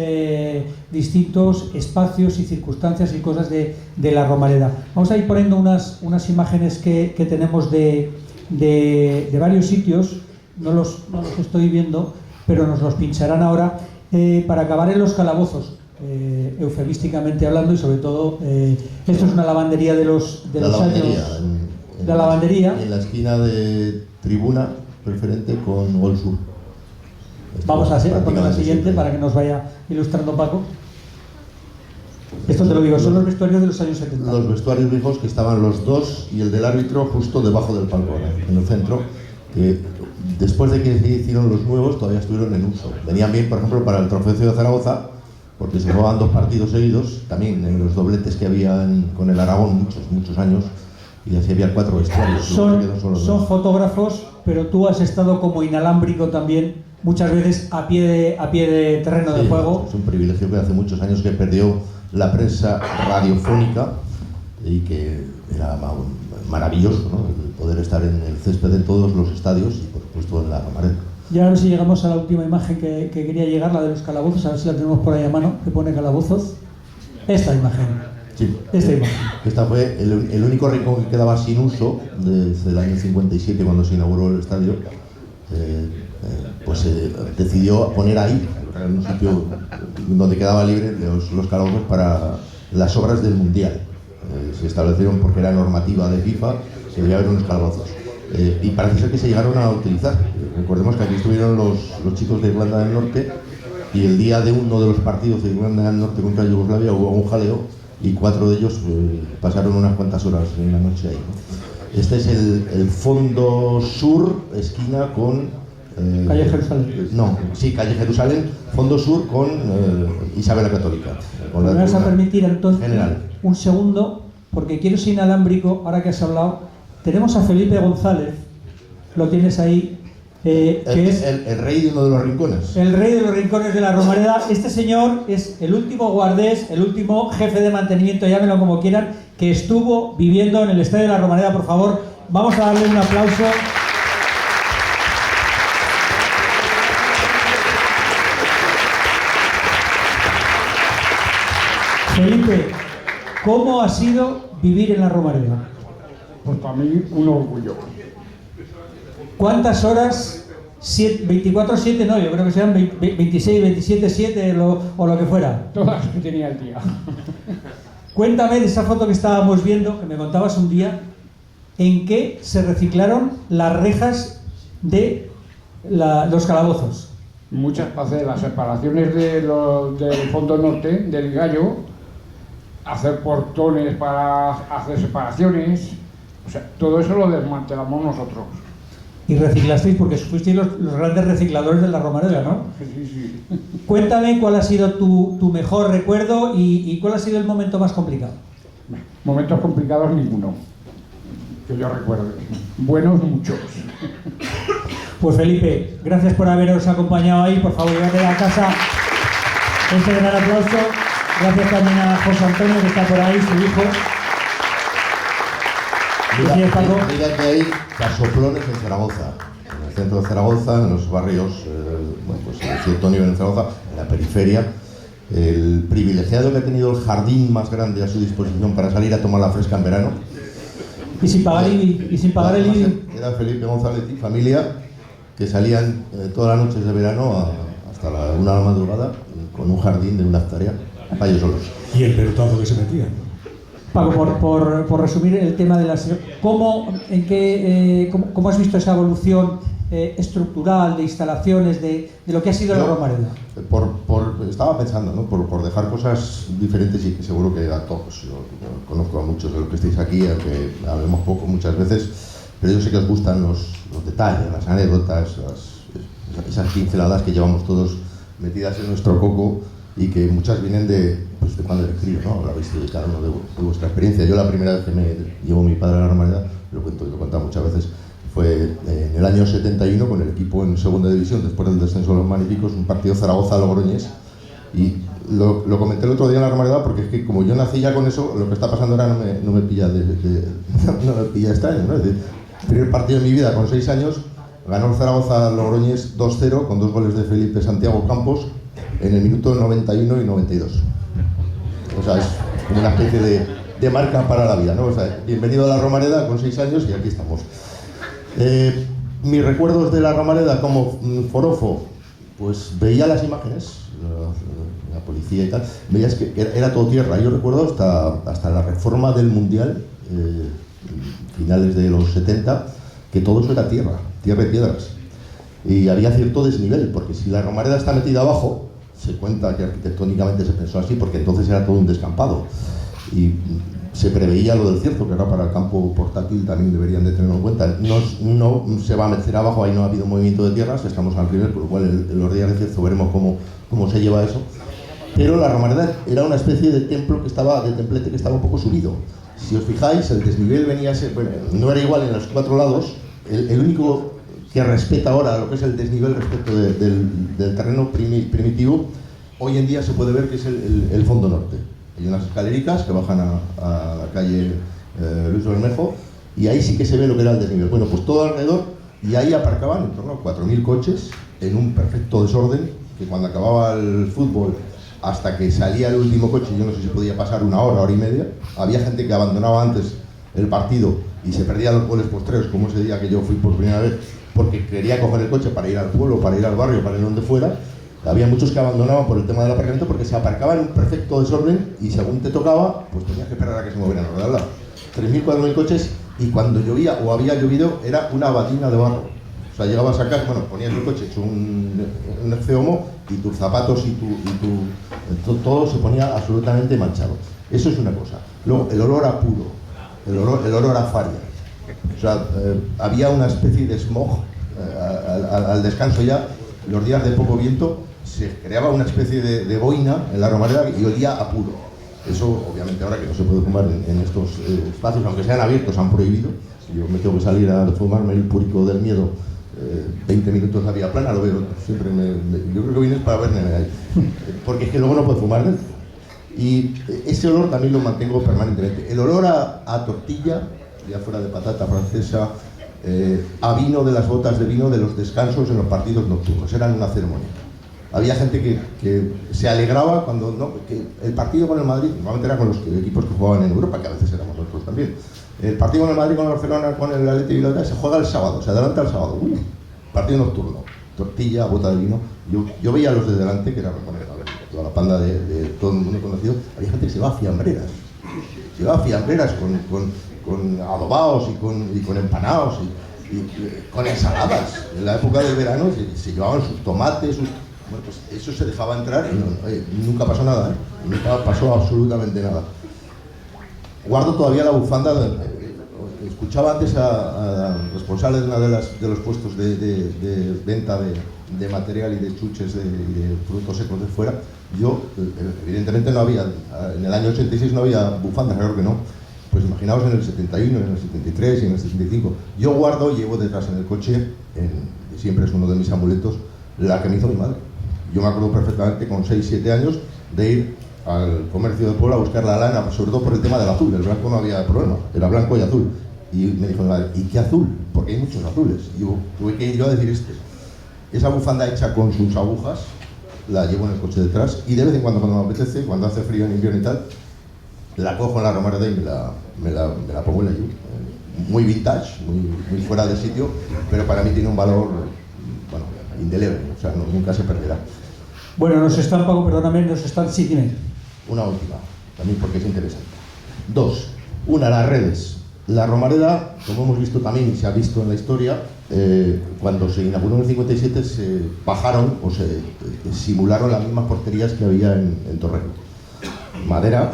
distintos espacios y circunstancias y cosas de la Romareda. Vamos a ir poniendo unas imágenes que tenemos de varios sitios, no los estoy viendo, pero nos los pincharán ahora, para acabar en los calabozos, eufemísticamente hablando, y sobre todo, esto es una lavandería de los años... La lavandería. En la esquina de Tribuna Preferente con Gol Sur. Vamos a poner la siguiente para que nos vaya ilustrando Paco. Esto te lo digo, son los vestuarios de los años 70. Los vestuarios viejos, que estaban los dos y el del árbitro justo debajo del palco, en el centro, que después de que se hicieron los nuevos todavía estuvieron en uso. Venían bien, por ejemplo, para el Trofeo de Zaragoza, porque se jugaban 2 partidos seguidos, también en los dobletes que había con el Aragón muchos años, y así había 4 vestuarios. Son fotógrafos, pero tú has estado como inalámbrico también, muchas veces a pie de terreno de juego. Es un privilegio que hace muchos años que perdió la prensa radiofónica y que era maravilloso, ¿no? El poder estar en el césped de todos los estadios y por supuesto en la Romareda. Ya a ver si llegamos a la última imagen que quería llegar, la de los calabozos, a ver si la tenemos por ahí a mano, que pone calabozos. Esta imagen. Sí. Esta fue el único rincón que quedaba sin uso desde el año 57, cuando se inauguró el estadio. Pues se decidió poner ahí, en un sitio donde quedaba libre los calabozos para las obras del Mundial. Se establecieron porque era normativa de FIFA, se debía haber unos calabozos. Y parece ser que se llegaron a utilizar. Recordemos que aquí estuvieron los chicos de Irlanda del Norte y el día de uno de los partidos de Irlanda del Norte contra Yugoslavia hubo un jaleo y 4 de ellos pasaron unas cuantas horas en la noche ahí, ¿no? Este es el fondo sur, esquina con... Calle Jerusalén. No, sí, Calle Jerusalén, fondo sur con Isabel la Católica. Me vas a permitir entonces un segundo, porque quiero ser inalámbrico, ahora que has hablado. Tenemos a Felipe González, lo tienes ahí, que es el rey de uno de los rincones. El rey de los rincones de la Romareda. Este señor es el último guardés, el último jefe de mantenimiento, llámenlo como quieran, que estuvo viviendo en el estadio de la Romareda. Por favor, vamos a darle un aplauso. Felipe, ¿cómo ha sido vivir en la Romareda? Pues para mí un orgullo. ¿Cuántas horas? 24/7, no, yo creo que sean 26, 27/7 o lo que fuera. Todas las que tenía el día. Cuéntame de esa foto que estábamos viendo, que me contabas un día, en que se reciclaron las rejas de los calabozos. Muchas veces las separaciones del fondo norte, del gallo, hacer portones para hacer separaciones, o sea, todo eso lo desmantelamos nosotros. Y reciclasteis porque fuisteis los grandes recicladores de la Romareda, ¿no? Sí. Cuéntame cuál ha sido tu mejor recuerdo y cuál ha sido el momento más complicado. Momentos complicados ninguno, que yo recuerde. Buenos muchos. Pues Felipe, gracias por haberos acompañado ahí. Por favor, llévate a casa este gran aplauso. Gracias también a José Antonio, que está por ahí, su hijo. Mira que hay casoplones en Zaragoza, en el centro de Zaragoza, en los barrios, pues en cierto nivel en Zaragoza, en la periferia. El privilegiado que ha tenido el jardín más grande a su disposición para salir a tomar la fresca en verano. Y sin pagar el IBI. Era Felipe González y familia, que salían todas las noches de verano hasta la 1 de la madrugada con un jardín de una hectárea para ellos solos. Y el pelotazo que se metían. Paco, por resumir el tema de las... ¿Cómo has visto esa evolución estructural de instalaciones de lo que ha sido la Romareda? Estaba pensando, ¿no? por dejar cosas diferentes y que seguro que a todos, yo conozco a muchos de los que estáis aquí, aunque hablemos poco muchas veces, pero yo sé que os gustan los detalles, las anécdotas, esas pinceladas que llevamos todos metidas en nuestro coco y que muchas vienen de cuando eres crío, ¿no? Lo habéis de cada uno de vuestra experiencia. Yo la primera vez que me llevó mi padre a la Romareda, lo cuento y lo he contado muchas veces, fue en el año 71 con el equipo en segunda división, después del descenso de los Magníficos, un partido Zaragoza-Logroñés, y lo comenté el otro día en la Romareda porque es que como yo nací ya con eso, lo que está pasando ahora no me pilla no me pilla este año, ¿no? Es decir, primer partido de mi vida con 6 años, ganó el Zaragoza-Logroñés 2-0 con 2 goles de Felipe Santiago Campos en el minuto 91 y 92. O sea, es como una especie de marca para la vida, ¿no? O sea, bienvenido a la Romareda con 6 años y aquí estamos. Mis recuerdos de la Romareda como forofo, pues veía las imágenes, la policía y tal, veías que era todo tierra. Yo recuerdo hasta la reforma del Mundial, finales de los 70, que todo eso era tierra y piedras. Y había cierto desnivel, porque si la Romareda está metida abajo, se cuenta que arquitectónicamente se pensó así, porque entonces era todo un descampado. Y se preveía lo del cierzo, que ahora para el campo portátil también deberían de tenerlo en cuenta. No se va a meter abajo, ahí no ha habido movimiento de tierras, estamos al primer, por lo cual en los días de cierzo veremos cómo se lleva eso. Pero la Romareda era una especie de templo de templete que estaba un poco subido. Si os fijáis, el desnivel venía a ser, bueno, no era igual en los 4 lados, el único que respeta ahora lo que es el desnivel respecto del terreno primitivo, hoy en día se puede ver que es el fondo norte. Hay unas escalericas que bajan a la calle Luis Bermejo y ahí sí que se ve lo que era el desnivel. Bueno, pues todo alrededor, y ahí aparcaban en torno a 4.000 coches en un perfecto desorden, que cuando acababa el fútbol hasta que salía el último coche, yo no sé si podía pasar 1 hora, hora y media, había gente que abandonaba antes el partido y se perdía los goles postreros, como ese día que yo fui por primera vez, porque quería coger el coche para ir al pueblo, para ir al barrio, para ir donde fuera. Había muchos que abandonaban por el tema del aparcamiento porque se aparcaban en un perfecto desorden y según te tocaba, pues tenías que esperar a que se movieran los de al lado. 3.000, 4.000 coches, y cuando llovía o había llovido era una batina de barro. O sea, llegabas a casa, bueno, ponías el coche hecho un ceomo y tus zapatos todo se ponía absolutamente manchado. Eso es una cosa. Luego, el olor a puro, el olor a faria. O sea, había una especie de smog al descanso ya, los días de poco viento, se creaba una especie de boina en la Romareda y olía a puro. Eso, obviamente, ahora que no se puede fumar en estos espacios, aunque sean abiertos, han prohibido. Si yo me tengo que salir a fumarme el púrico del miedo, 20 minutos la vía plana, lo veo siempre. Yo creo que vienes para verme ahí, porque es que luego no puedo fumar dentro. Y ese olor también lo mantengo permanentemente. El olor a tortilla, ya fuera de patata francesa, a vino de las botas de vino de los descansos en los partidos nocturnos. Eran una ceremonia. Había gente que se alegraba cuando que el partido con el Madrid, normalmente era con los equipos que jugaban en Europa, que a veces éramos nosotros también. El partido con el Madrid, con el Barcelona, con el Athletic Bilbao, se juega el sábado, se adelanta el sábado. Partido nocturno, tortilla, bota de vino. Yo veía a los de delante, que era toda la panda de todo el mundo conocido, había gente que se iba a fiambreras. Se iba a fiambreras con adobados y con empanados y con ensaladas. En la época del verano se llevaban sus tomates, bueno, pues eso se dejaba entrar y nunca pasó nada, nunca pasó absolutamente nada. Guardo todavía la bufanda escuchaba antes a responsables de uno de los puestos de venta de material y de chuches y de frutos secos de fuera. Yo, evidentemente no había, en el año 86 no había bufandas, claro que no. Pues imaginaos en el 71, en el 73 y en el 75. Yo guardo, llevo detrás en el coche, siempre es uno de mis amuletos, la que me hizo mi madre. Yo me acuerdo perfectamente con 6-7 años de ir al comercio de Puebla a buscar la lana, sobre todo por el tema del azul. El blanco no había problema, era blanco y azul. Y me dijo mi madre, ¿y qué azul? Porque hay muchos azules. Y yo tuve que ir yo a decir esa bufanda hecha con sus agujas, la llevo en el coche detrás y de vez en cuando me apetece, cuando hace frío en invierno y tal, la cojo en la romareda y me la pongo en la lluvia. Muy vintage, muy fuera de sitio, pero para mí tiene un valor, bueno, indeleble, o sea, nunca se perderá. Bueno, nos están, Paco, perdóname, sí, dime. Una última, también porque es interesante. 2. Una, las redes. La Romareda, como hemos visto también y se ha visto en la historia, cuando se inauguró en el 57 se bajaron o se simularon las mismas porterías que había en Torrejón. Madera,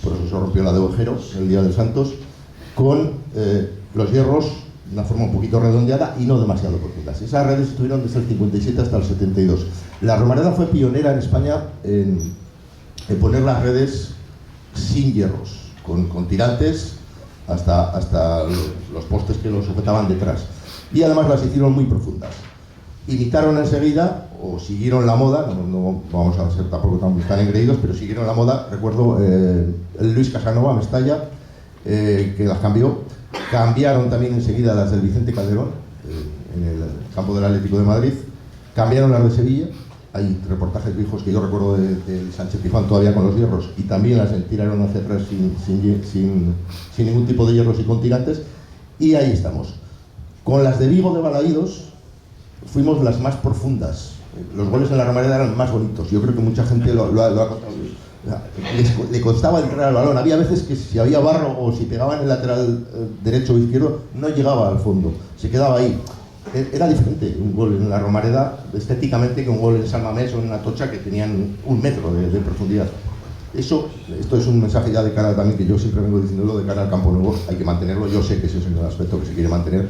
por eso se rompió la de Ojeros el día de Santos, con los hierros de una forma un poquito redondeada y no demasiado profundas. Esas redes estuvieron desde el 57 hasta el 72. La Romareda fue pionera en España en poner las redes sin hierros, con tirantes hasta los postes que los sujetaban detrás. Y además las hicieron muy profundas. Imitaron enseguida, o siguieron la moda, no vamos a ser tampoco tan engreídos, pero siguieron la moda. Recuerdo el Luis Casanova, Mestalla, que las cambió. Cambiaron también enseguida las del Vicente Calderón, en el campo del Atlético de Madrid. Cambiaron las de Sevilla. Hay reportajes viejos que yo recuerdo de Sánchez Pizjuán todavía con los hierros, y también las tiraron hacia atrás sin ningún tipo de hierros y con tirantes. Y ahí estamos. Con las de Vigo de Balaídos fuimos las más profundas. Los goles en la Romareda eran más bonitos. Yo creo que mucha gente lo ha contado. Le costaba entrar al balón. Había veces que si había barro o si pegaba en el lateral derecho o izquierdo, no llegaba al fondo, se quedaba ahí. Era diferente un gol en la Romareda estéticamente que un gol en San Mamés o en Atocha, que tenían 1 metro de profundidad. Esto es un mensaje ya de cara también, que yo siempre vengo diciéndolo, de cara al Campo Nuevo. Hay que mantenerlo. Yo sé que ese es el aspecto que se quiere mantener.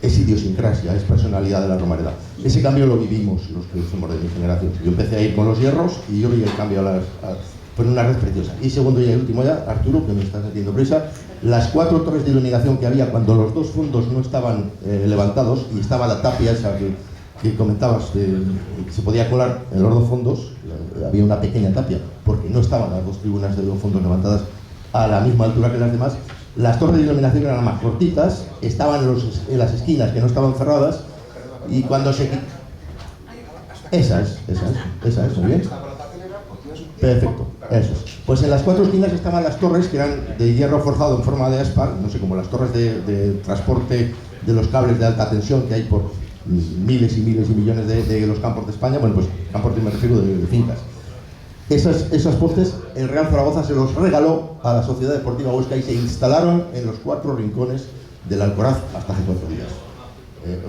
Es idiosincrasia, es personalidad de la Romareda. Ese cambio lo vivimos los que somos de mi generación. Yo empecé a ir con los hierros y yo vi el cambio fue una red preciosa. Y segundo y el último ya, Arturo, que me estás metiendo prisa, las 4 torres de iluminación que había cuando los 2 fondos no estaban levantados y estaba la tapia esa que comentabas, que se podía colar en los 2 fondos, había una pequeña tapia, porque no estaban las 2 tribunas de 2 fondos levantadas a la misma altura que las demás. Las torres de iluminación eran más cortitas, estaban en las esquinas que no estaban cerradas, y cuando se... Esa es, muy bien. Perfecto, eso es. Pues en las 4 esquinas estaban las torres, que eran de hierro forjado en forma de aspa, no sé, como las torres de transporte de los cables de alta tensión que hay por miles y miles y millones de los campos de España. Bueno, pues campos, me refiero, de fincas. Esas postes el Real Zaragoza se los regaló a la Sociedad Deportiva Huesca y se instalaron en los 4 rincones del Alcoraz hasta hace 4 días.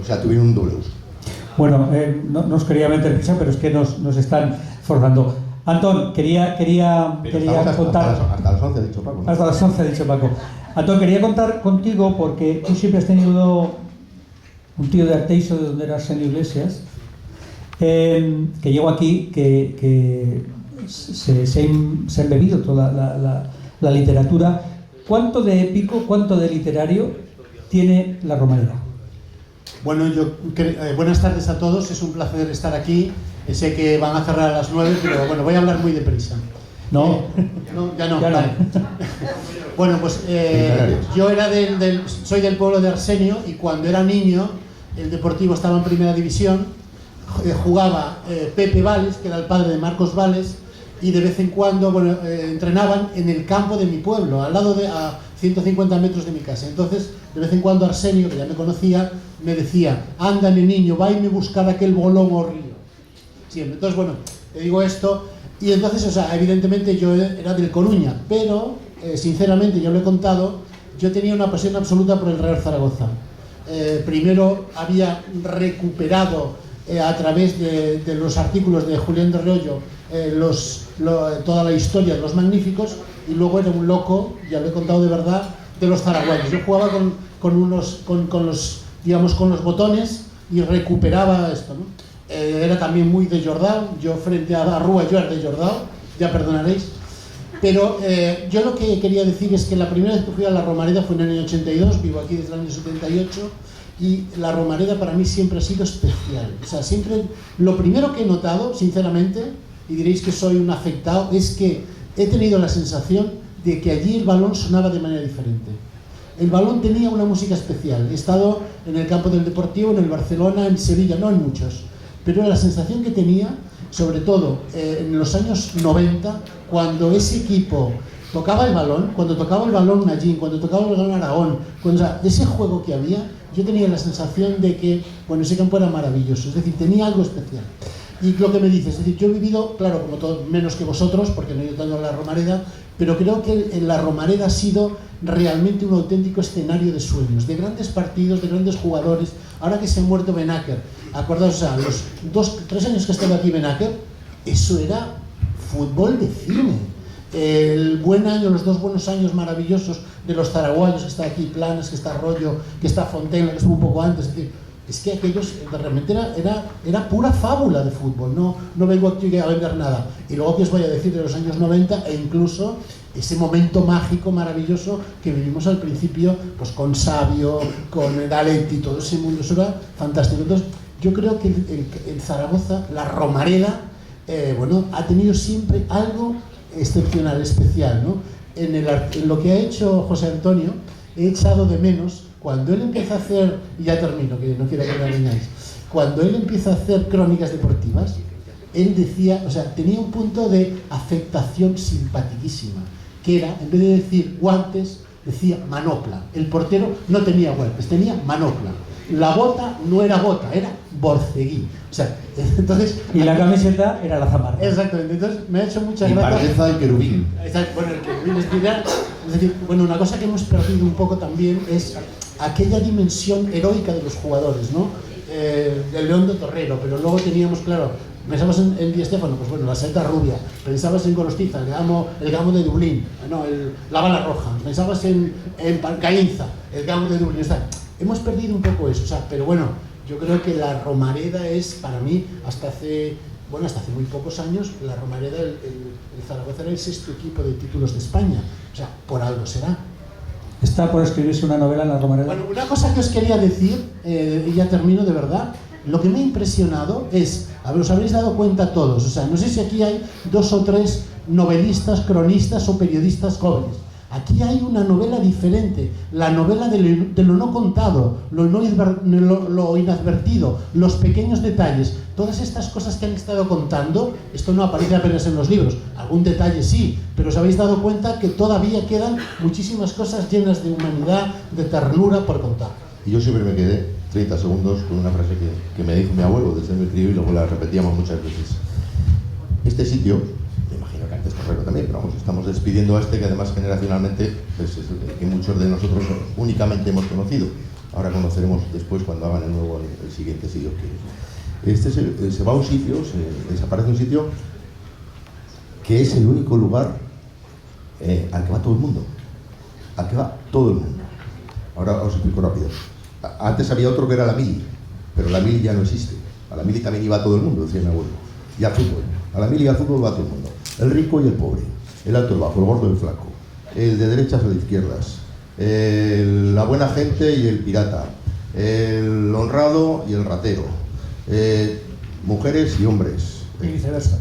O sea, tuvieron un doble uso. Bueno, no os quería meter prisa, pero es que nos están forzando. Antón, quería contar... Hasta las 11 ha dicho Paco, ¿no? Hasta las 11 ha dicho Paco. Antón, quería contar contigo porque tú siempre has tenido un tío de Arteiso, de donde era Arsenio Iglesias, que llegó aquí, que se ha embebido toda la literatura. ¿Cuánto de épico, cuánto de literario tiene la Romareda? Bueno, buenas tardes a todos, es un placer estar aquí. Sé que van a cerrar a las 9, pero bueno, voy a hablar muy deprisa. No, ya no. Vale. Bueno, pues yo era soy del pueblo de Arsenio, y cuando era niño el Deportivo estaba en primera división. Jugaba Pepe Vales, que era el padre de Marcos Vales, y de vez en cuando entrenaban en el campo de mi pueblo, al lado a 150 metros de mi casa. Entonces, de vez en cuando Arsenio, que ya me conocía, me decía: ándale niño, va y me buscar aquel bolón o río. Siempre. Entonces, bueno, te digo esto, y entonces, o sea, evidentemente yo era del Coruña, pero sinceramente, yo lo he contado, yo tenía una pasión absoluta por el Real Zaragoza. Primero había recuperado a través de los artículos de Julián de Reollo toda la historia de los magníficos, y luego era un loco, ya lo he contado de verdad, de los zaragozanos. Yo jugaba con los botones y recuperaba esto, ¿no? Era también muy de Jordao. Yo frente a Rúa yo era de Jordao, ya perdonaréis. Pero yo lo que quería decir es que la primera vez que fui a la Romareda fue en el año 82, vivo aquí desde el año 78, y la Romareda para mí siempre ha sido especial. O sea, siempre, lo primero que he notado, sinceramente, y diréis que soy un afectado, es que he tenido la sensación de que allí el balón sonaba de manera diferente. El balón tenía una música especial. He estado en el campo del Deportivo, en el Barcelona, en Sevilla, no en muchos, pero la sensación que tenía, sobre todo en los años 90, cuando ese equipo tocaba el balón, cuando tocaba el balón Nallín, cuando tocaba el balón Aragón, o sea, ese juego que había, yo tenía la sensación de que, bueno, ese campo era maravilloso, es decir, tenía algo especial. Y lo que me dices, es decir, yo he vivido, claro, como todo, menos que vosotros, porque no he ido tanto a la Romareda, pero creo que en la Romareda ha sido realmente un auténtico escenario de sueños, de grandes partidos, de grandes jugadores. Ahora que se ha muerto Benaker, acordaos, o sea, los 3 años que estaba aquí Benaker, eso era fútbol de cine. El buen año, los 2 buenos años maravillosos de los zaragozanos, que está aquí Planas, que está Arroyo, que está Fontaine, que estuvo un poco antes, es que aquellos realmente era pura fábula de fútbol, no vengo aquí a vender nada. Y luego que os voy a decir de los años 90 e incluso ese momento mágico, maravilloso que vivimos al principio, pues con Sabio, con Daletti, todo ese mundo, eso era fantástico. Entonces, yo creo que en Zaragoza, la Romareda, ha tenido siempre algo excepcional, especial, ¿no? En lo que ha hecho José Antonio, he echado de menos cuando él empieza a hacer, y ya termino, que no quiero que me engañáis, cuando él empieza a hacer crónicas deportivas, él decía, o sea, tenía un punto de afectación simpaticísima, que era, en vez de decir guantes, decía manopla. El portero no tenía guantes, tenía manopla. La bota no era bota, era borceguí. O sea, entonces... Y la camiseta era la zamarra. Exactamente, entonces me ha hecho mucha y gracia... Y pareza el querubín. Exacto, bueno, el querubín es decir, bueno, una cosa que hemos perdido un poco también es aquella dimensión heroica de los jugadores, ¿no? El León de Torrero, pero luego teníamos, claro, pensabas en Di Stéfano, pues bueno, la saeta rubia, pensabas en Gorostiza, el gamo de Dublín, la bala roja, pensabas en Caínza, el gamo de Dublín, o sea, hemos perdido un poco eso, o sea, pero bueno, yo creo que la Romareda es, para mí, hasta hace muy pocos años, la Romareda, el Zaragoza era el 6º equipo de títulos de España, o sea, por algo será. Está por escribirse una novela en la Romareda. Bueno, una cosa que os quería decir, y ya termino de verdad, lo que me ha impresionado es, os habréis dado cuenta todos, o sea, no sé si aquí hay 2 o 3 novelistas, cronistas o periodistas jóvenes. Aquí hay una novela diferente, la novela de lo no contado, lo inadvertido, los pequeños detalles, todas estas cosas que han estado contando. Esto no aparece apenas en los libros, algún detalle sí, pero os habéis dado cuenta que todavía quedan muchísimas cosas llenas de humanidad, de ternura por contar. Y yo siempre me quedé 30 segundos con una frase que me dijo mi abuelo desde muy crío y luego la repetíamos muchas veces. Este sitio, que antes Torrero también, pero vamos, estamos despidiendo a este que además generacionalmente pues, es el que muchos de nosotros únicamente hemos conocido. Ahora conoceremos después cuando hagan el siguiente, si Dios quiere. Este se va a un sitio, se desaparece un sitio que es el único lugar al que va todo el mundo. Al que va todo el mundo. Ahora os explico rápido. Antes había otro que era la Mili, pero la Mili ya no existe. A la Mili también iba todo el mundo, decía mi abuelo. Y al fútbol. A la Mili y al fútbol va todo el mundo. El rico y el pobre, el alto y el bajo, el gordo y el flaco, el de derechas o de izquierdas, la buena gente y el pirata, el honrado y el ratero, mujeres y hombres. Y viceversa.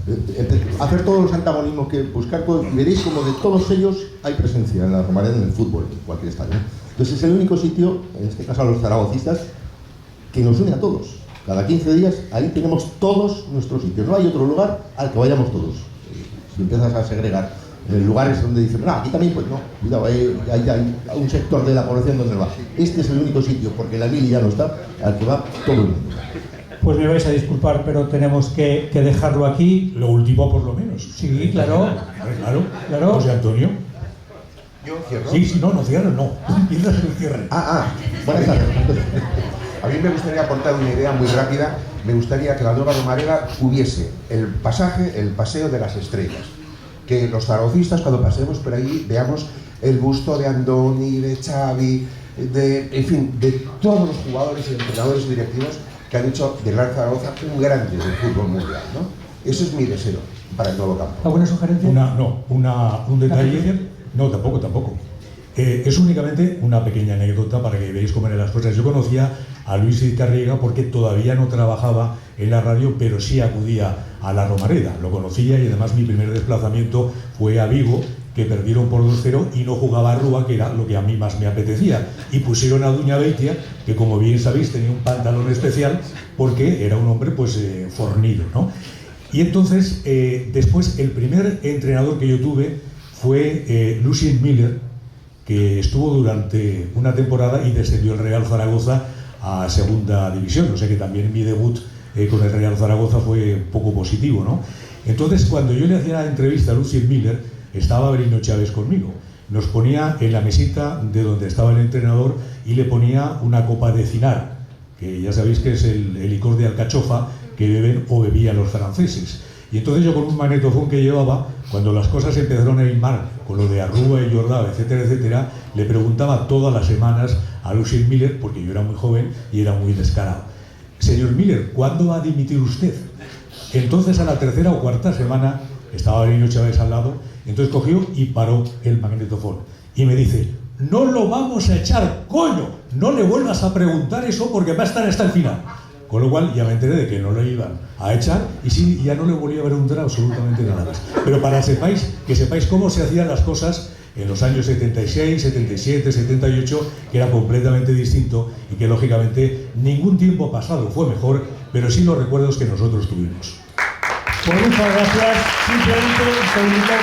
Hacer todos los antagonismos, que buscar todos, y veréis como de todos ellos hay presencia en la Romareda, en el fútbol, en cualquier estadio. Entonces es el único sitio, en este caso a los zaragocistas, que nos une a todos. Cada 15 días ahí tenemos todos nuestros sitios. No hay otro lugar al que vayamos todos. Si empiezas a segregar lugares donde dicen, no, aquí también, pues no, cuidado, hay un sector de la población donde va. Este es el único sitio, porque la Mili ya no está, al que va todo el mundo. Pues me vais a disculpar, pero tenemos que dejarlo aquí. Lo último, por lo menos. Sí, claro. Claro. José Antonio. ¿Yo cierro? Sí, no cierres, no. Empiezas el cierre. Buenas tardes. A mí me gustaría aportar una idea muy rápida. Me gustaría que la nueva Romareda hubiese el paseo de las estrellas. Que los zaragocistas, cuando pasemos por ahí, veamos el busto de Andoni, de Xavi, en fin, de todos los jugadores y entrenadores y directivos que han hecho del Real Zaragoza un grande del fútbol mundial, ¿no? Eso es mi deseo para el nuevo campo. ¿Alguna sugerencia? Un detalle. No, tampoco. Es únicamente una pequeña anécdota para que veáis cómo eran las cosas. Yo conocía a Luis Izcarriega porque todavía no trabajaba en la radio, pero sí acudía a la Romareda. Lo conocía y además mi primer desplazamiento fue a Vigo, que perdieron por 2-0 y no jugaba a Rúa, que era lo que a mí más me apetecía. Y pusieron a Duña Beitia, que como bien sabéis tenía un pantalón especial porque era un hombre pues fornido, ¿no? Y entonces, después, el primer entrenador que yo tuve fue Lucien Miller, que estuvo durante una temporada y descendió el Real Zaragoza a segunda división. O sea que también mi debut con el Real Zaragoza fue poco positivo, ¿no? Entonces, cuando yo le hacía la entrevista a Lucien Miller, estaba Brino Chávez conmigo. Nos ponía en la mesita de donde estaba el entrenador y le ponía una copa de cinar, que ya sabéis que es el licor de alcachofa que beben o bebían los franceses. Y entonces yo, con un magnetofón que llevaba, cuando las cosas empezaron a ir mal con lo de Arrúa y Jordao, etcétera, etcétera, le preguntaba todas las semanas a Lucien Miller, porque yo era muy joven y era muy descarado: señor Miller, ¿cuándo va a dimitir usted? Entonces, a la tercera o cuarta semana, estaba Brino Chávez al lado, entonces cogió y paró el magnetofón y me dice: no lo vamos a echar, coño, no le vuelvas a preguntar eso porque va a estar hasta el final. Con lo cual ya me enteré de que no lo iban a echar y sí, ya no le volví a preguntar absolutamente nada más. Pero para que sepáis cómo se hacían las cosas en los años 76, 77, 78, que era completamente distinto y que lógicamente ningún tiempo pasado fue mejor, pero sí los recuerdos que nosotros tuvimos. Pues muchas gracias. Simplemente un segundito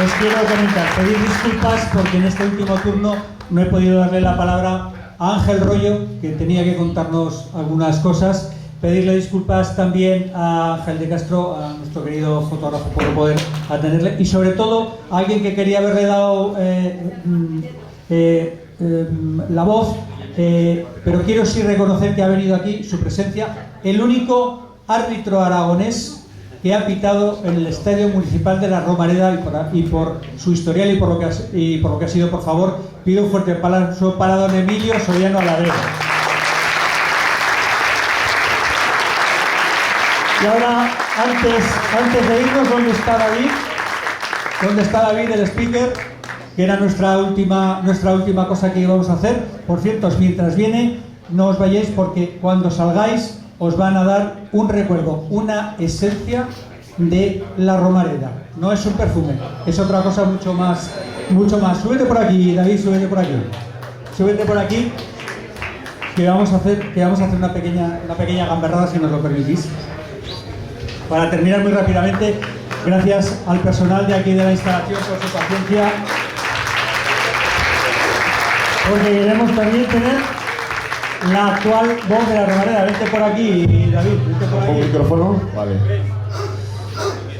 os quiero comentar, pedir disculpas porque en este último turno no he podido darle la palabra a Ángel Rollo, que tenía que contarnos algunas cosas. Pedirle disculpas también a Ángel de Castro, a nuestro querido fotógrafo, por no poder atenderle, y sobre todo a alguien que quería haberle dado la voz, pero quiero sí reconocer que ha venido aquí, su presencia, el único árbitro aragonés que ha pitado en el Estadio Municipal de la Romareda, y por su historial y por lo que ha sido. Por favor, pido un fuerte aplauso para don Emilio Soriano Alavera. Y ahora, antes de irnos, ¿dónde está David? ¿Dónde está David, el speaker? Que era nuestra última cosa que íbamos a hacer. Por cierto, mientras viene, no os vayáis, porque cuando salgáis os van a dar un recuerdo, una esencia de la Romareda. No es un perfume, es otra cosa mucho más. Súbete por aquí, David, súbete por aquí. Súbete por aquí, que vamos a hacer una pequeña gamberrada, si nos lo permitís. Para terminar muy rápidamente, gracias al personal de aquí de la instalación por su paciencia, porque queremos también tener la actual voz de la Romareda. Vente por aquí, David, vente por aquí. ¿Un micrófono? Vale.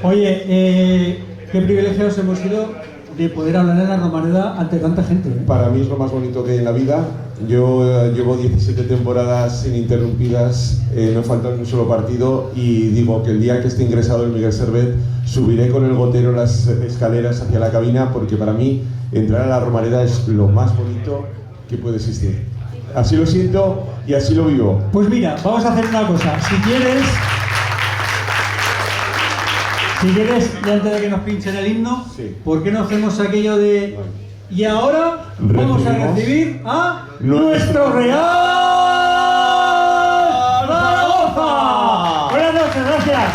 Oye, qué privilegios hemos sido de poder hablar en la Romareda ante tanta gente. Para mí es lo más bonito que hay en la vida. Yo llevo 17 temporadas ininterrumpidas, no falta un solo partido, y digo que el día que esté ingresado el Miguel Servet subiré con el gotero las escaleras hacia la cabina, porque para mí entrar a la Romareda es lo más bonito que puede existir. Así lo siento y así lo vivo. Pues mira, vamos a hacer una cosa. Si quieres, y antes de que nos pinchen el himno, sí, ¿por qué no hacemos aquello de... Y ahora vamos a recibir a nuestro Real Zaragoza? Buenas noches, gracias.